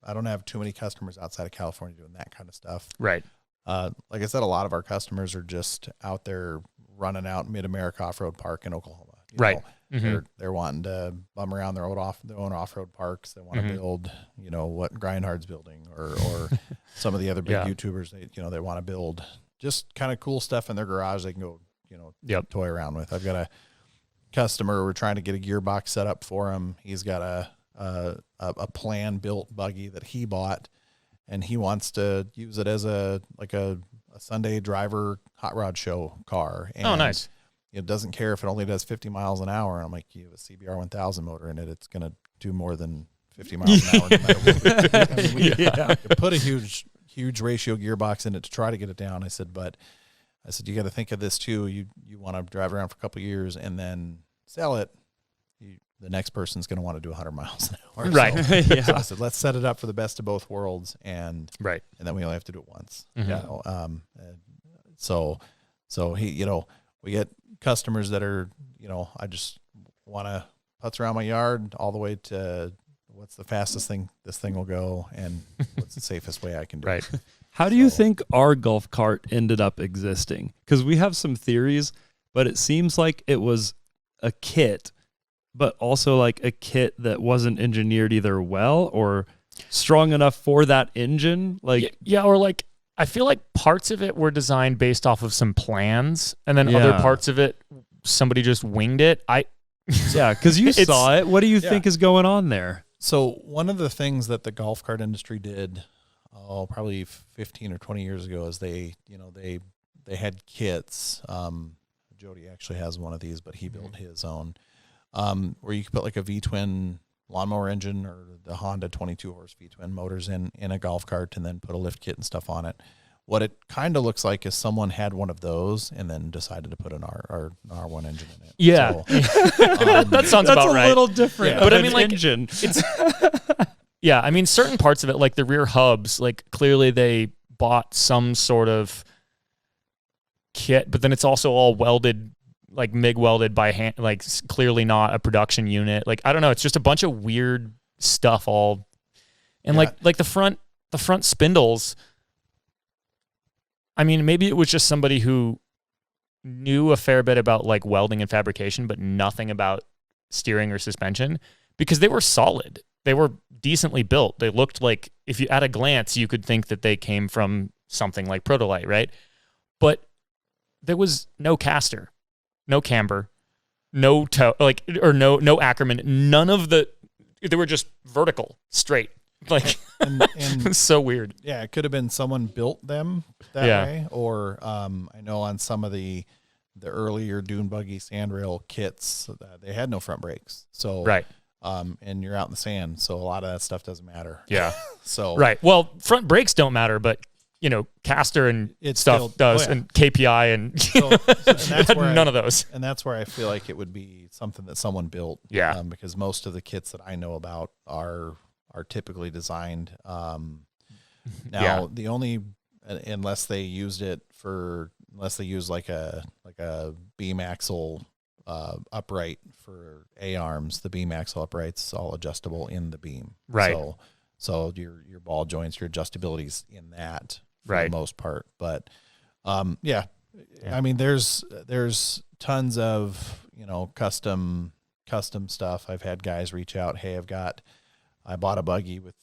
I don't have too many customers outside of California doing that kind of stuff. Right. Like I said, a lot of our customers are just out there running out Mid-America Off-Road Park in Oklahoma. Right. They're wanting to bum around their own off-road parks. They want to build, what Grindhard's building or some of the other big YouTubers. They want to build just kind of cool stuff in their garage. They can go, toy around with. I've got a customer. We're trying to get a gearbox set up for him. He's got a plan built buggy that he bought, and he wants to use it as a Sunday driver hot rod show car. And oh, nice. It doesn't care if it only does 50 miles an hour. And I'm like, you have a CBR 1000 motor in it. It's going to do more than 50 miles an hour. No matter what. I mean, we put a huge ratio gearbox in it to try to get it down. I said, you got to think of this too. You want to drive around for a couple of years and then sell it. The next person's going to want to do 100 miles an hour. Right. So I said, let's set it up for the best of both worlds. And then we only have to do it once. So he, we get customers that are, I just want to putz around my yard all the way to what's the fastest thing this thing will go and what's the safest way I can do it. How do you think our golf cart ended up existing? Because we have some theories, but it seems like it was a kit, but also like a kit that wasn't engineered either well or strong enough for that engine. Like, or like, I feel like parts of it were designed based off of some plans, and then other parts of it, somebody just winged it. Because you saw it. What do you think is going on there? So one of the things that the golf cart industry did, probably 15 or 20 years ago, is they had kits. Jody actually has one of these, but he built his own, where you could put like a V-twin lawnmower engine or the Honda 22 horse V-twin motors in a golf cart and then put a lift kit and stuff on it. what it kind of looks like is someone had one of those and then decided to put an R1 engine in it. Yeah. So, that sounds about right. That's a little different. But I mean, like, engine. It's yeah. I mean, certain parts of it, like the rear hubs, like clearly they bought some sort of kit, but then it's also all welded, like MIG welded by hand, like clearly not a production unit. Like, I don't know. It's just a bunch of weird stuff all. And like the front spindles, I mean, maybe it was just somebody who knew a fair bit about like welding and fabrication, but nothing about steering or suspension, because they were solid. They were decently built. They looked like, if you at a glance, you could think that they came from something like Protolite, right? But there was no caster, no camber, no toe, like, or no Ackerman, none of the, they were just vertical, straight. Like, and it's so weird. Yeah, it could have been someone built them that way, or I know on some of the earlier dune buggy sandrail kits, they had no front brakes. So right, and you're out in the sand, so a lot of that stuff doesn't matter. Yeah. So right. Well, front brakes don't matter, but you know, caster and stuff does, and KPI and, and that's none of those. And that's where I feel like it would be something that someone built. Yeah. Because most of the kits that I know about are typically designed. Now the only, unless they use like a beam axle upright for A-arms, the beam axle upright's all adjustable in the beam. Right. So your ball joints, your adjustability's in that for right. the most part. But I mean, there's tons of, you know, custom stuff. I've had guys reach out, hey, I bought a buggy with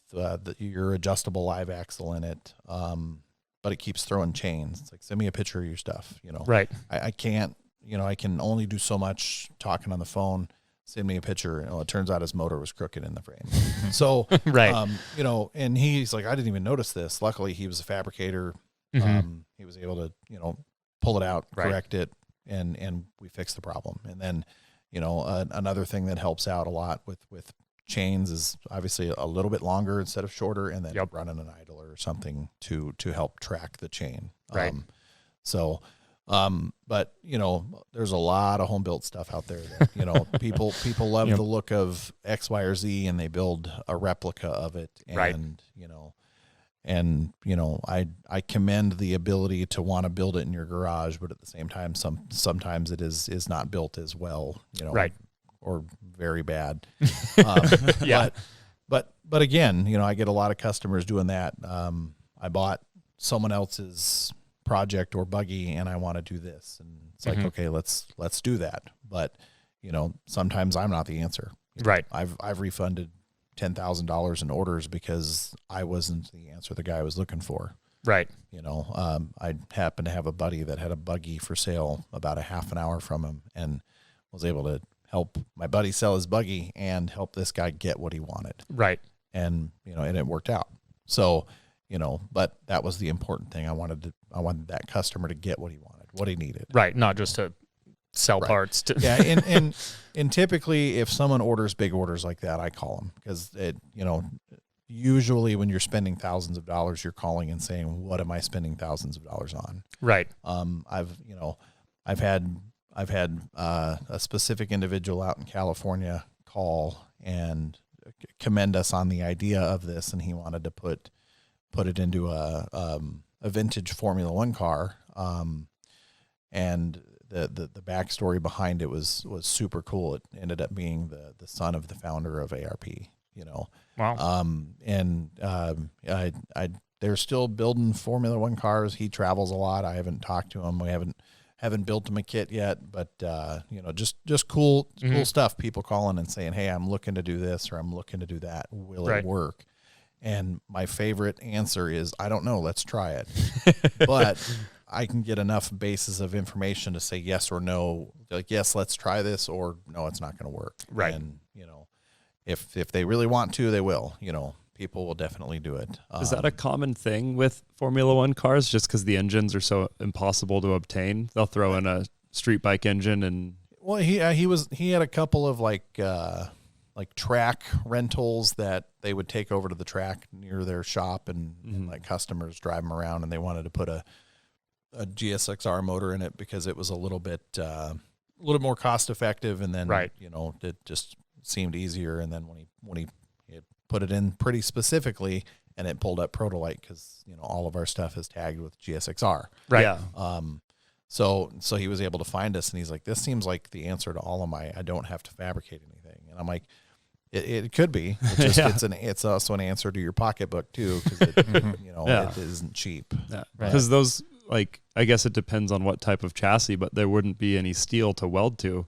your adjustable live axle in it, but it keeps throwing chains. It's like, send me a picture of your stuff, you know. Right. I can't, you know, I can only do so much talking on the phone. Send me a picture. It turns out his motor was crooked in the frame. So, right. You know, and he's like, I didn't even notice this. Luckily, he was a fabricator. Mm-hmm. He was able to, you know, pull it out, right. correct it, and we fixed the problem. And then, you know, another thing that helps out a lot with chains is obviously a little bit longer instead of shorter, and then running an idler or something to help track the chain. Right. But you know, there's a lot of home built stuff out there that, you know, people love the look of X, Y, or Z, and they build a replica of it. And, right. you know, I commend the ability to want to build it in your garage, but at the same time, sometimes it is not built as well, you know, right. or very bad. Yeah. But again, you know, I get a lot of customers doing that. I bought someone else's project or buggy and I want to do this, and it's like, okay, let's do that. But you know, sometimes I'm not the answer. Right. I've refunded $10,000 in orders because I wasn't the answer the guy was looking for. Right. You know, I happened to have a buddy that had a buggy for sale about a half an hour from him, and was able to help my buddy sell his buggy and help this guy get what he wanted. Right. And, you know, and it worked out. So, you know, but that was the important thing. I wanted that customer to get what he wanted, what he needed. Right. Not just to sell parts. Yeah. And typically if someone orders big orders like that, I call them, because it, you know, usually when you're spending thousands of dollars, you're calling and saying, what am I spending thousands of dollars on? Right. I've had a specific individual out in California call and commend us on the idea of this, and he wanted to put it into a vintage Formula One car, and the backstory behind it was super cool. It ended up being the son of the founder of ARP. You know, wow. They're still building Formula One cars. He travels a lot. I haven't talked to him. We haven't built him a kit yet, but you know, just cool stuff. People calling and saying, hey, I'm looking to do this, or I'm looking to do that. Will it work? And my favorite answer is, I don't know. Let's try it. But I can get enough basis of information to say yes or no. Like, yes, let's try this, or no, it's not going to work. Right. And, you know, if they really want to, they will. You know, people will definitely do it. Is that a common thing with Formula One cars, just because the engines are so impossible to obtain? They'll throw in a street bike engine and... Well, he had a couple of like like track rentals that they would take over to the track near their shop and like customers drive them around, and they wanted to put a GSXR motor in it because it was a little bit more cost effective, and then it just seemed easier. And then when he put it in pretty specifically, and it pulled up Protolite because all of our stuff is tagged with GSXR. Right. Yeah. So he was able to find us, and he's like, "This seems like the answer to all of my. I don't have to fabricate anything." And I'm like, "It could be. It's just it's also an answer to your pocketbook too, because it isn't cheap. Because those, like, I guess it depends on what type of chassis, but there wouldn't be any steel to weld to.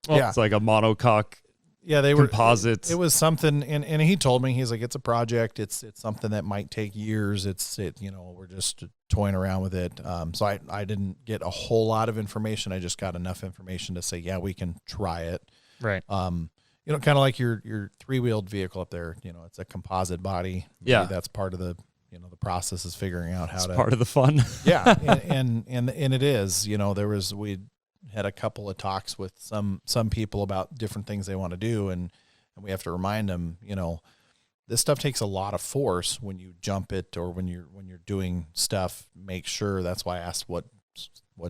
Well, it's like a monocoque. Yeah, they composites. It was something, and he told me, he's like, it's a project. It's something that might take years. We're just toying around with it. So I didn't get a whole lot of information. I just got enough information to say, yeah, we can try it. Right. Kind of like your 3-wheeled vehicle up there. It's a composite body. Yeah, maybe that's part of the the process is figuring out how to. Part of the fun. Yeah, and it is. We had a couple of talks with some people about different things they want to do, and we have to remind them, this stuff takes a lot of force when you jump it or when you're doing stuff. Make sure, that's why I asked what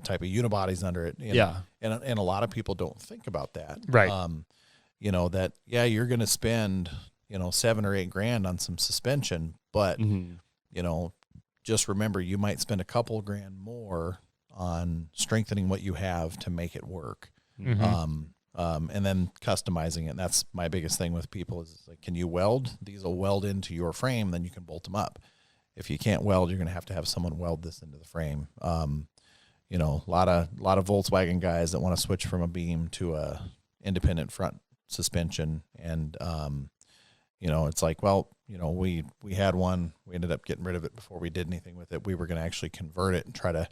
type of unibody's under it. And a lot of people don't think about that. Right. That you're going to spend $7 or $8 grand on some suspension, but just remember, you might spend a couple grand more on strengthening what you have to make it work. And then customizing it. And that's my biggest thing with people is like, can you weld? These will weld into your frame, then you can bolt them up. If you can't weld, you're going to have someone weld this into the frame. A lot of Volkswagen guys that want to switch from a beam to a independent front suspension. And, it's like, well, we had one, we ended up getting rid of it before we did anything with it. We were going to actually convert it and try to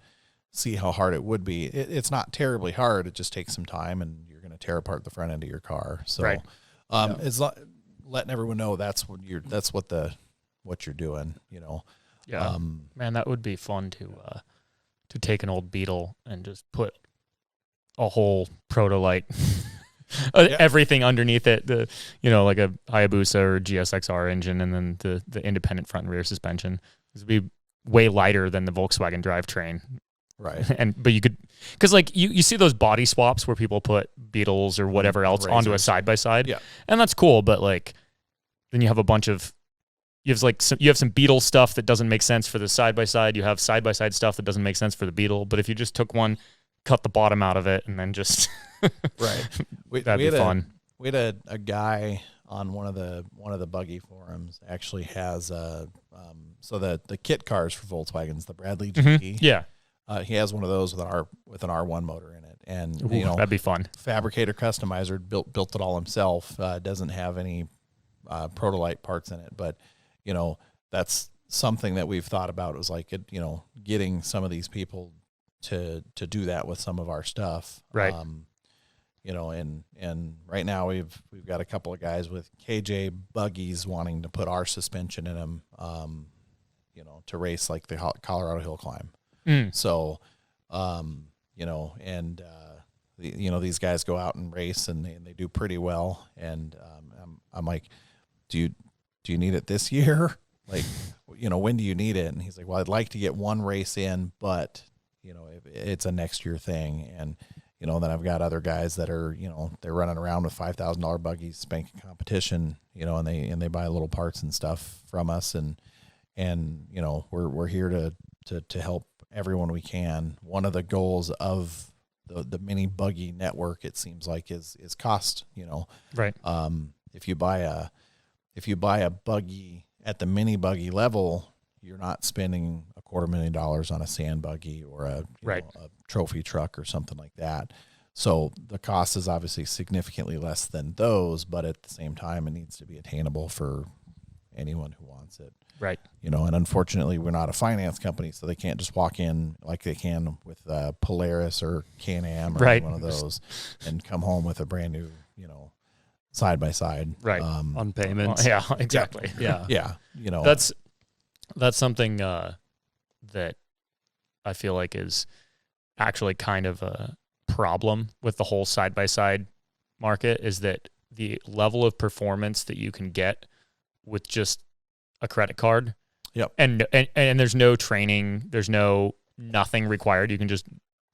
see how hard it would be. It's not terribly hard. It just takes some time, and you're going to tear apart the front end of your car. So, it's letting everyone know that's what you're doing. Yeah, man, that would be fun to take an old Beetle and just put a whole Protolite, everything underneath it. Like a Hayabusa or GSXR engine, and then the independent front and rear suspension. This would be way lighter than the Volkswagen drivetrain. Right. But you could, because like you see those body swaps where people put Beetles or whatever else onto a side-by-side. Yeah. And that's cool. But like, then you have a bunch of, you have some Beetle stuff that doesn't make sense for the side-by-side. You have side-by-side stuff that doesn't make sense for the Beetle. But if you just took one, cut the bottom out of it, and then just, right. That'd be fun. We had a guy on one of the buggy forums actually has, so the kit cars for Volkswagens, the Bradley GT. Yeah. He has one of those with an R1 motor in it, and that'd be fun. Fabricator customizer built it all himself. Doesn't have any Protolite parts in it, but that's something that we've thought about. It was like getting some of these people to do that with some of our stuff, right? And right now we've got a couple of guys with KJ buggies wanting to put our suspension in them, to race like the Colorado Hill Climb. So, these guys go out and race, and they do pretty well. And I'm like, do you need it this year? Like, when do you need it? And he's like, well, I'd like to get one race in, but it's a next year thing. And then I've got other guys that are they're running around with $5,000 buggies, spanking competition, and they buy little parts and stuff from us, and we're here to help everyone we can. One of the goals of the mini buggy network, it seems like, is cost. Right. If you buy a buggy at the mini buggy level, you're not spending $250,000 on a sand buggy or a trophy truck or something like that. So the cost is obviously significantly less than those, but at the same time, it needs to be attainable for anyone who wants it. Right. And unfortunately, we're not a finance company, so they can't just walk in like they can with Polaris or Can-Am or one of those and come home with a brand new, side-by-side. Right. On payments. Well, yeah, exactly. Yeah. Yeah. That's something that I feel like is actually kind of a problem with the whole side-by-side market, is that the level of performance that you can get with just a credit card. Yep. And there's no training, there's nothing required. You can just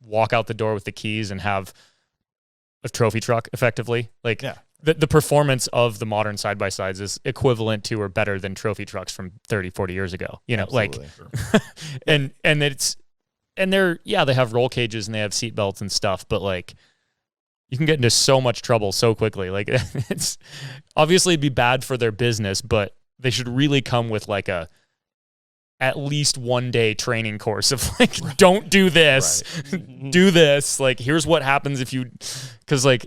walk out the door with the keys and have a trophy truck effectively. Like the performance of the modern side-by-sides is equivalent to or better than trophy trucks from 30, 40 years ago. You know, Absolutely. like, they have roll cages and they have seat belts and stuff, but like you can get into so much trouble so quickly. Like it's obviously it'd be bad for their business, but they should really come with like at least 1 day training course of like, don't do this, do this. Like, here's what happens if you, cause like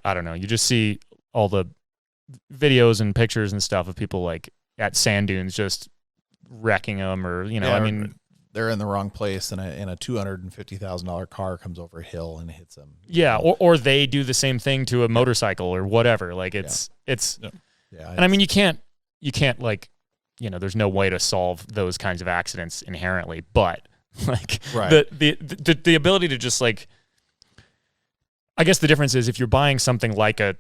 I don't know. You just see all the videos and pictures and stuff of people like at sand dunes, just wrecking them or, I mean, they're in the wrong place and a $250,000 car comes over a hill and hits them. Yeah. Or they do the same thing to a motorcycle or whatever. Like and I mean, you can't like, there's no way to solve those kinds of accidents inherently, but like the ability to just like, I guess the difference is if you're buying something like a,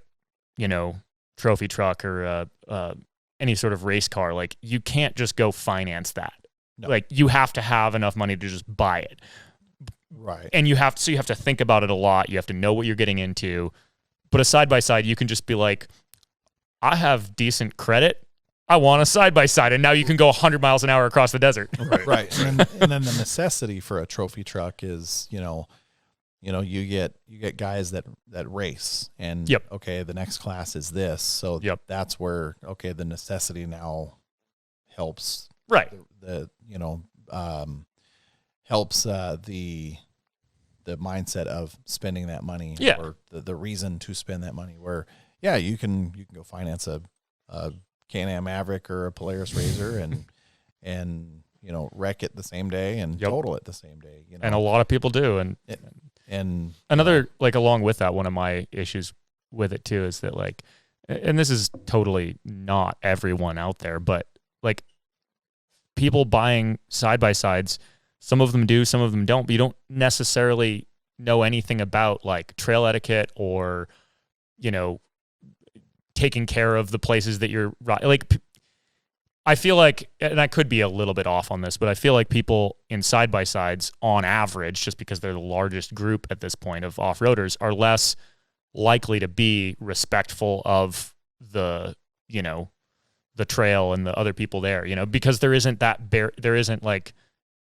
trophy truck or any sort of race car, like you can't just go finance that. No. Like you have to have enough money to just buy it. Right. And you have to think about it a lot. You have to know what you're getting into. But a side-by-side, you can just be like, I have decent credit. I want a side-by-side. And now you can go 100 miles an hour across the desert. Right. And then the necessity for a trophy truck is, you get guys that race and okay, the next class is this. So that's where, okay, the necessity now helps. Right. Helps the mindset of spending that money or the reason to spend that money where, you can go finance a Can-Am Maverick or a Polaris RZR and wreck it the same day and total it the same day. And a lot of people do. And another, like along with that, one of my issues with it too is that like, and this is totally not everyone out there, but like people buying side-by-sides, some of them do, some of them don't, but you don't necessarily know anything about like trail etiquette or, taking care of the places that you're like. I feel like, and I could be a little bit off on this, but I feel like people in side-by-sides on average, just because they're the largest group at this point of off-roaders, are less likely to be respectful of the trail and the other people there, because there isn't there isn't like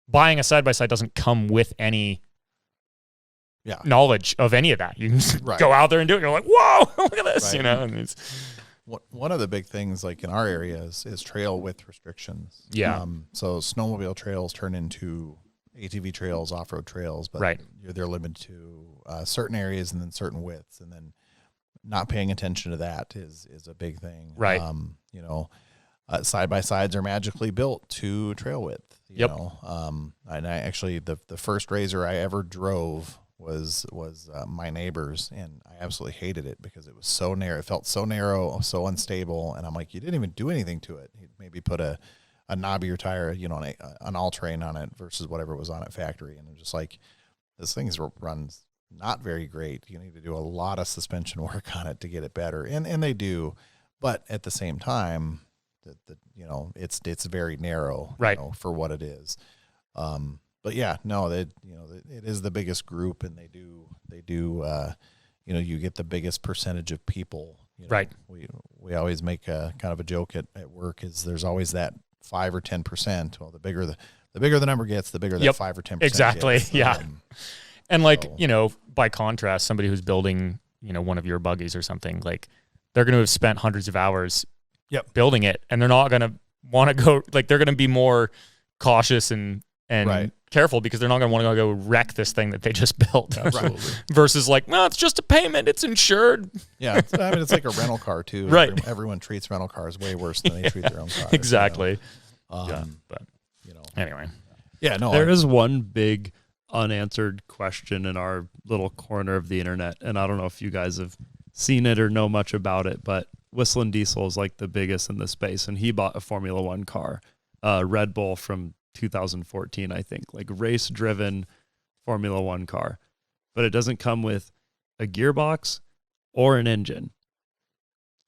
buying a side-by-side doesn't come with any knowledge of any of that. You can just go out there and do it. You're like, whoa, look at this, and it's one of the big things like in our area is trail width restrictions. Yeah. So snowmobile trails turn into ATV trails, off-road trails, but they're limited to certain areas and then certain widths, and then not paying attention to that is a big thing. Right. Side-by-sides are magically built to trail width. You know? And I actually, the first RZR I ever drove was my neighbor's, and I absolutely hated it because it was so narrow. It felt so narrow, so unstable, and I'm like, you didn't even do anything to it. You maybe put a knobbier tire, an all-terrain on it versus whatever was on it factory, and I'm just like, this thing runs not very great. You need to do a lot of suspension work on it to get it better, and they do, but at the same time, it's very narrow, for what it is. But it is the biggest group, and they do you get the biggest percentage of people. We always make a kind of a joke at work is there's always that 5 or 10%. Well, the bigger the number gets, the bigger that 5 or 10% exactly gets. And like, by contrast, somebody who's building, one of your buggies or something, like they're going to have spent hundreds of hours building it, and they're not going to want to go, like they're going to be more cautious and careful because they're not going to want to go wreck this thing that they just built. Absolutely. Versus like, no, it's just a payment. It's insured. Yeah. It's like a rental car too. Right. Everyone treats rental cars way worse than they treat their own cars. Exactly. But anyway. Yeah, no. There is one big unanswered question in our little corner of the internet, and I don't know if you guys have seen it or know much about it, but Whistling Diesel is like the biggest in the space, and he bought a Formula One car, Red Bull from 2014, I think, like race-driven Formula One car, but it doesn't come with a gearbox or an engine.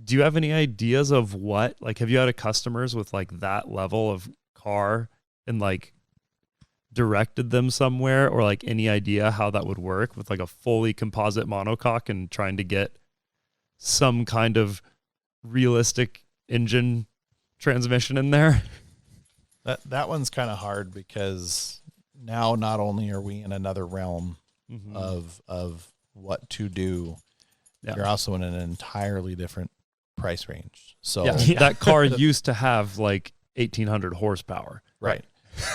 do you have any ideas of what, like, have you had customers with like that level of car and like directed them somewhere, or like any idea how that would work with like a fully composite monocoque and trying to get some kind of realistic engine transmission in there? That one's kind of hard because now not only are we in another realm of what to do, you're also in an entirely different price range. So that car used to have like 1,800 horsepower. Right.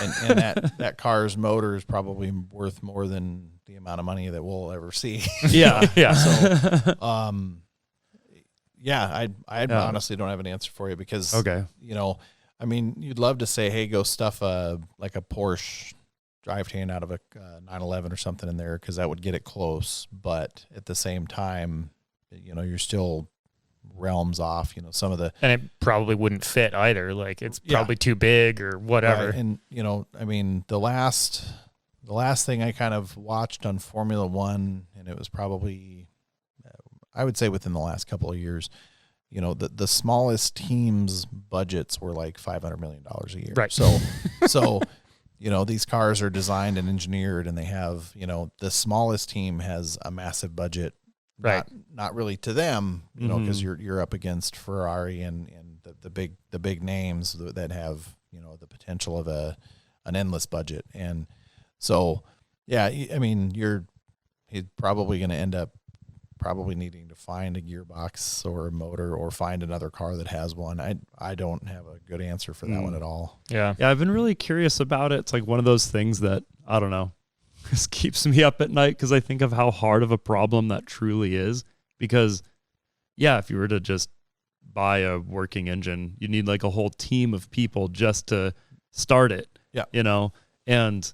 And that car's motor is probably worth more than the amount of money that we'll ever see. Yeah. So, I honestly don't have an answer for you because, you know, I mean, you'd love to say, hey, go stuff like a Porsche drivetrain out of a 911 or something in there, because that would get it close. But at the same time, you know, you're still realms off, you know, some of the, and it probably wouldn't fit either. Like it's probably too big or whatever. Right. And you know, I mean, the last thing I kind of watched on Formula One, and it was probably, I would say within the last couple of years, you know, the smallest teams' budgets were like $500 million a year. Right. So, you know, these cars are designed and engineered, and they have, you know, the smallest team has a massive budget. Right. Not really to them, you know, because you're up against Ferrari and the big names that have, you know, the potential of an endless budget. And so, yeah, I mean, he's probably going to end up probably needing to find a gearbox or a motor or find another car that has one. I don't have a good answer for that one at all. Yeah, I've been really curious about it. It's like one of those things that, I don't know, just keeps me up at night because I think of how hard of a problem that truly is. Because, yeah, if you were to just buy a working engine, you need like a whole team of people just to start it. Yeah, you know, and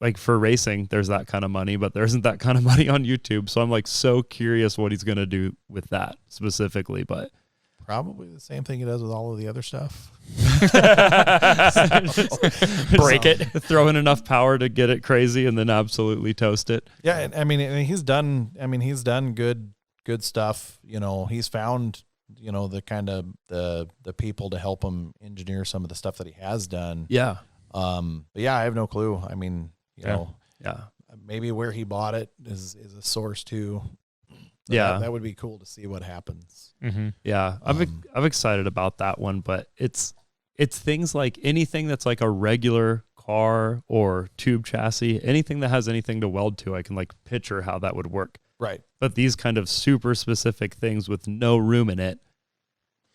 like for racing, there's that kind of money, but there isn't that kind of money on YouTube. So I'm like so curious what he's gonna do with that specifically. But probably the same thing he does with all of the other stuff. Break it, throw in enough power to get it crazy, and then absolutely toast it. Yeah, and I mean, he's done good stuff. You know, he's found, you know, the kind of the people to help him engineer some of the stuff that he has done. Yeah. But yeah, I have no clue. I mean, you know, yeah, maybe where he bought it is a source too. So yeah, that would be cool to see what happens. Yeah, I'm excited about that one, but it's things like anything that's like a regular car or tube chassis, anything that has anything to weld to, I can like picture how that would work. Right. But these kind of super specific things with no room in it,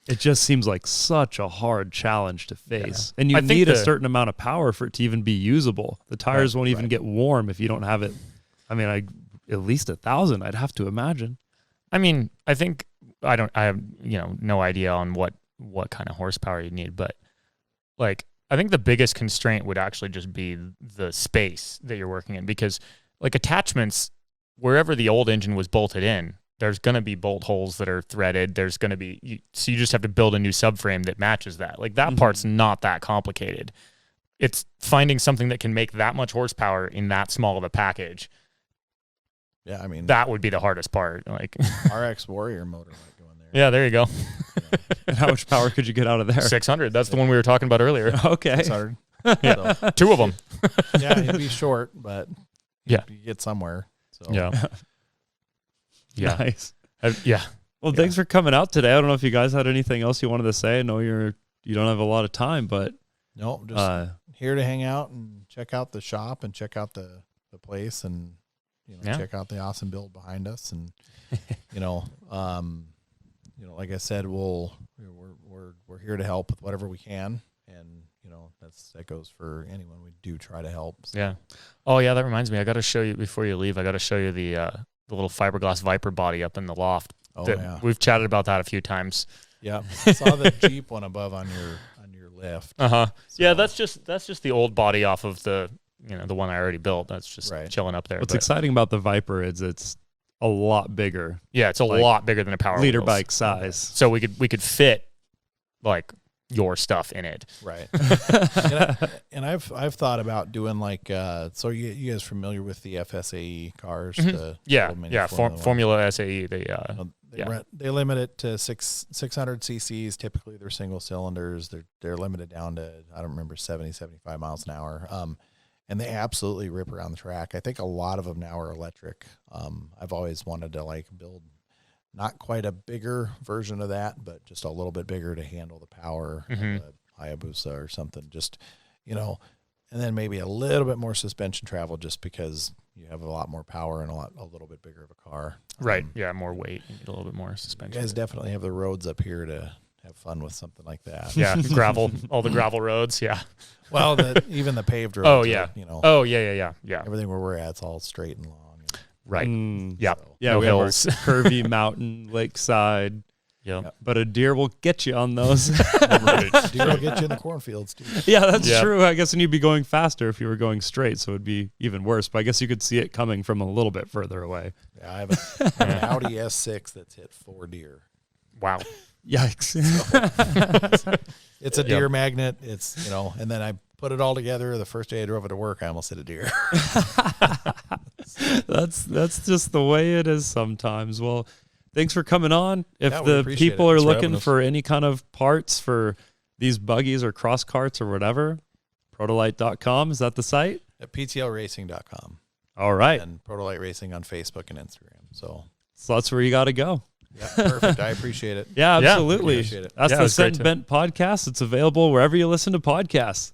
it just seems like such a hard challenge to face. Yeah. And you need a certain amount of power for it to even be usable. The tires won't even get warm if you don't have it. I mean, at least 1,000, I'd have to imagine. I mean, I have, you know, no idea on what kind of horsepower you need, but like, I think the biggest constraint would actually just be the space that you're working in, because like attachments, wherever the old engine was bolted in, there's going to be bolt holes that are threaded. There's going to be, so you just have to build a new subframe that matches that. Like that part's not that complicated. It's finding something that can make that much horsepower in that small of a package. Yeah, I mean, that would be the hardest part. Like RX Warrior motor might go in there. Yeah, there you go. And how much power could you get out of there? 600. That's the one we were talking about earlier. Okay. 600. Yeah, so. 2 of them. Yeah, it'd be short, but you get somewhere. So. Yeah. Yeah. Nice. Yeah. Well, thanks for coming out today. I don't know if you guys had anything else you wanted to say. I know you don't have a lot of time, but no, just here to hang out and check out the shop and check out the place, and you know, check out the awesome build behind us, and you know, like I said, we're here to help with whatever we can, and you know, that goes for anyone we do try to help. So. Yeah. Oh yeah, that reminds me. I got to show you before you leave. I got to show you the little fiberglass Viper body up in the loft. Oh yeah, we've chatted about that a few times. Yeah, I saw the Jeep one above on your lift. So. Yeah, that's just the old body off of the the one I already built. That's just chilling up there. What's exciting about the Viper is it's a lot bigger. Yeah, it's a lot bigger than a Power liter Wheels. Bike size. So we could fit like your stuff in it. Right. and I've thought about doing like so you guys familiar with the FSAE cars? Yeah, Formula SAE. They limit it to 600 cc's. Typically, they're single cylinders. They're limited down to, I don't remember, 70, 75 miles an hour. And they absolutely rip around the track. I think a lot of them now are electric. I've always wanted to like build not quite a bigger version of that, but just a little bit bigger to handle the power of a Hayabusa or something. Just, and then maybe a little bit more suspension travel, just because you have a lot more power and a little bit bigger of a car. Right. Yeah. More weight. You need a little bit more suspension. You guys definitely have the roads up here to have fun with something like that. Yeah. Gravel, all the gravel roads. Yeah. Well, even the paved roads. Oh yeah. Oh yeah. Everything where we're at, it's all straight and long. Right. Yeah. So. Yeah. No we hills. have our curvy mountain, lakeside. Yeah. But a deer will get you on those. Right. Deer will get you in the cornfields, too. Yeah, that's true. I guess, and you'd be going faster if you were going straight, so it'd be even worse. But I guess you could see it coming from a little bit further away. Yeah, I have an Audi S6 that's hit 4 deer. Wow. Yikes. So, it's a deer magnet. It's, and then I put it all together. The first day I drove it to work, I almost hit a deer. That's just the way it is sometimes. Well, thanks for coming on. If the people are looking for any kind of parts for these buggies or cross carts or whatever, Protolite.com, is that the site? At PTLRacing.com. All right. And Protolite Racing on Facebook and Instagram. So that's where you got to go. Yeah, perfect. I appreciate it. Yeah, absolutely. Appreciate it. That's the Set and Bent podcast. It's available wherever you listen to podcasts.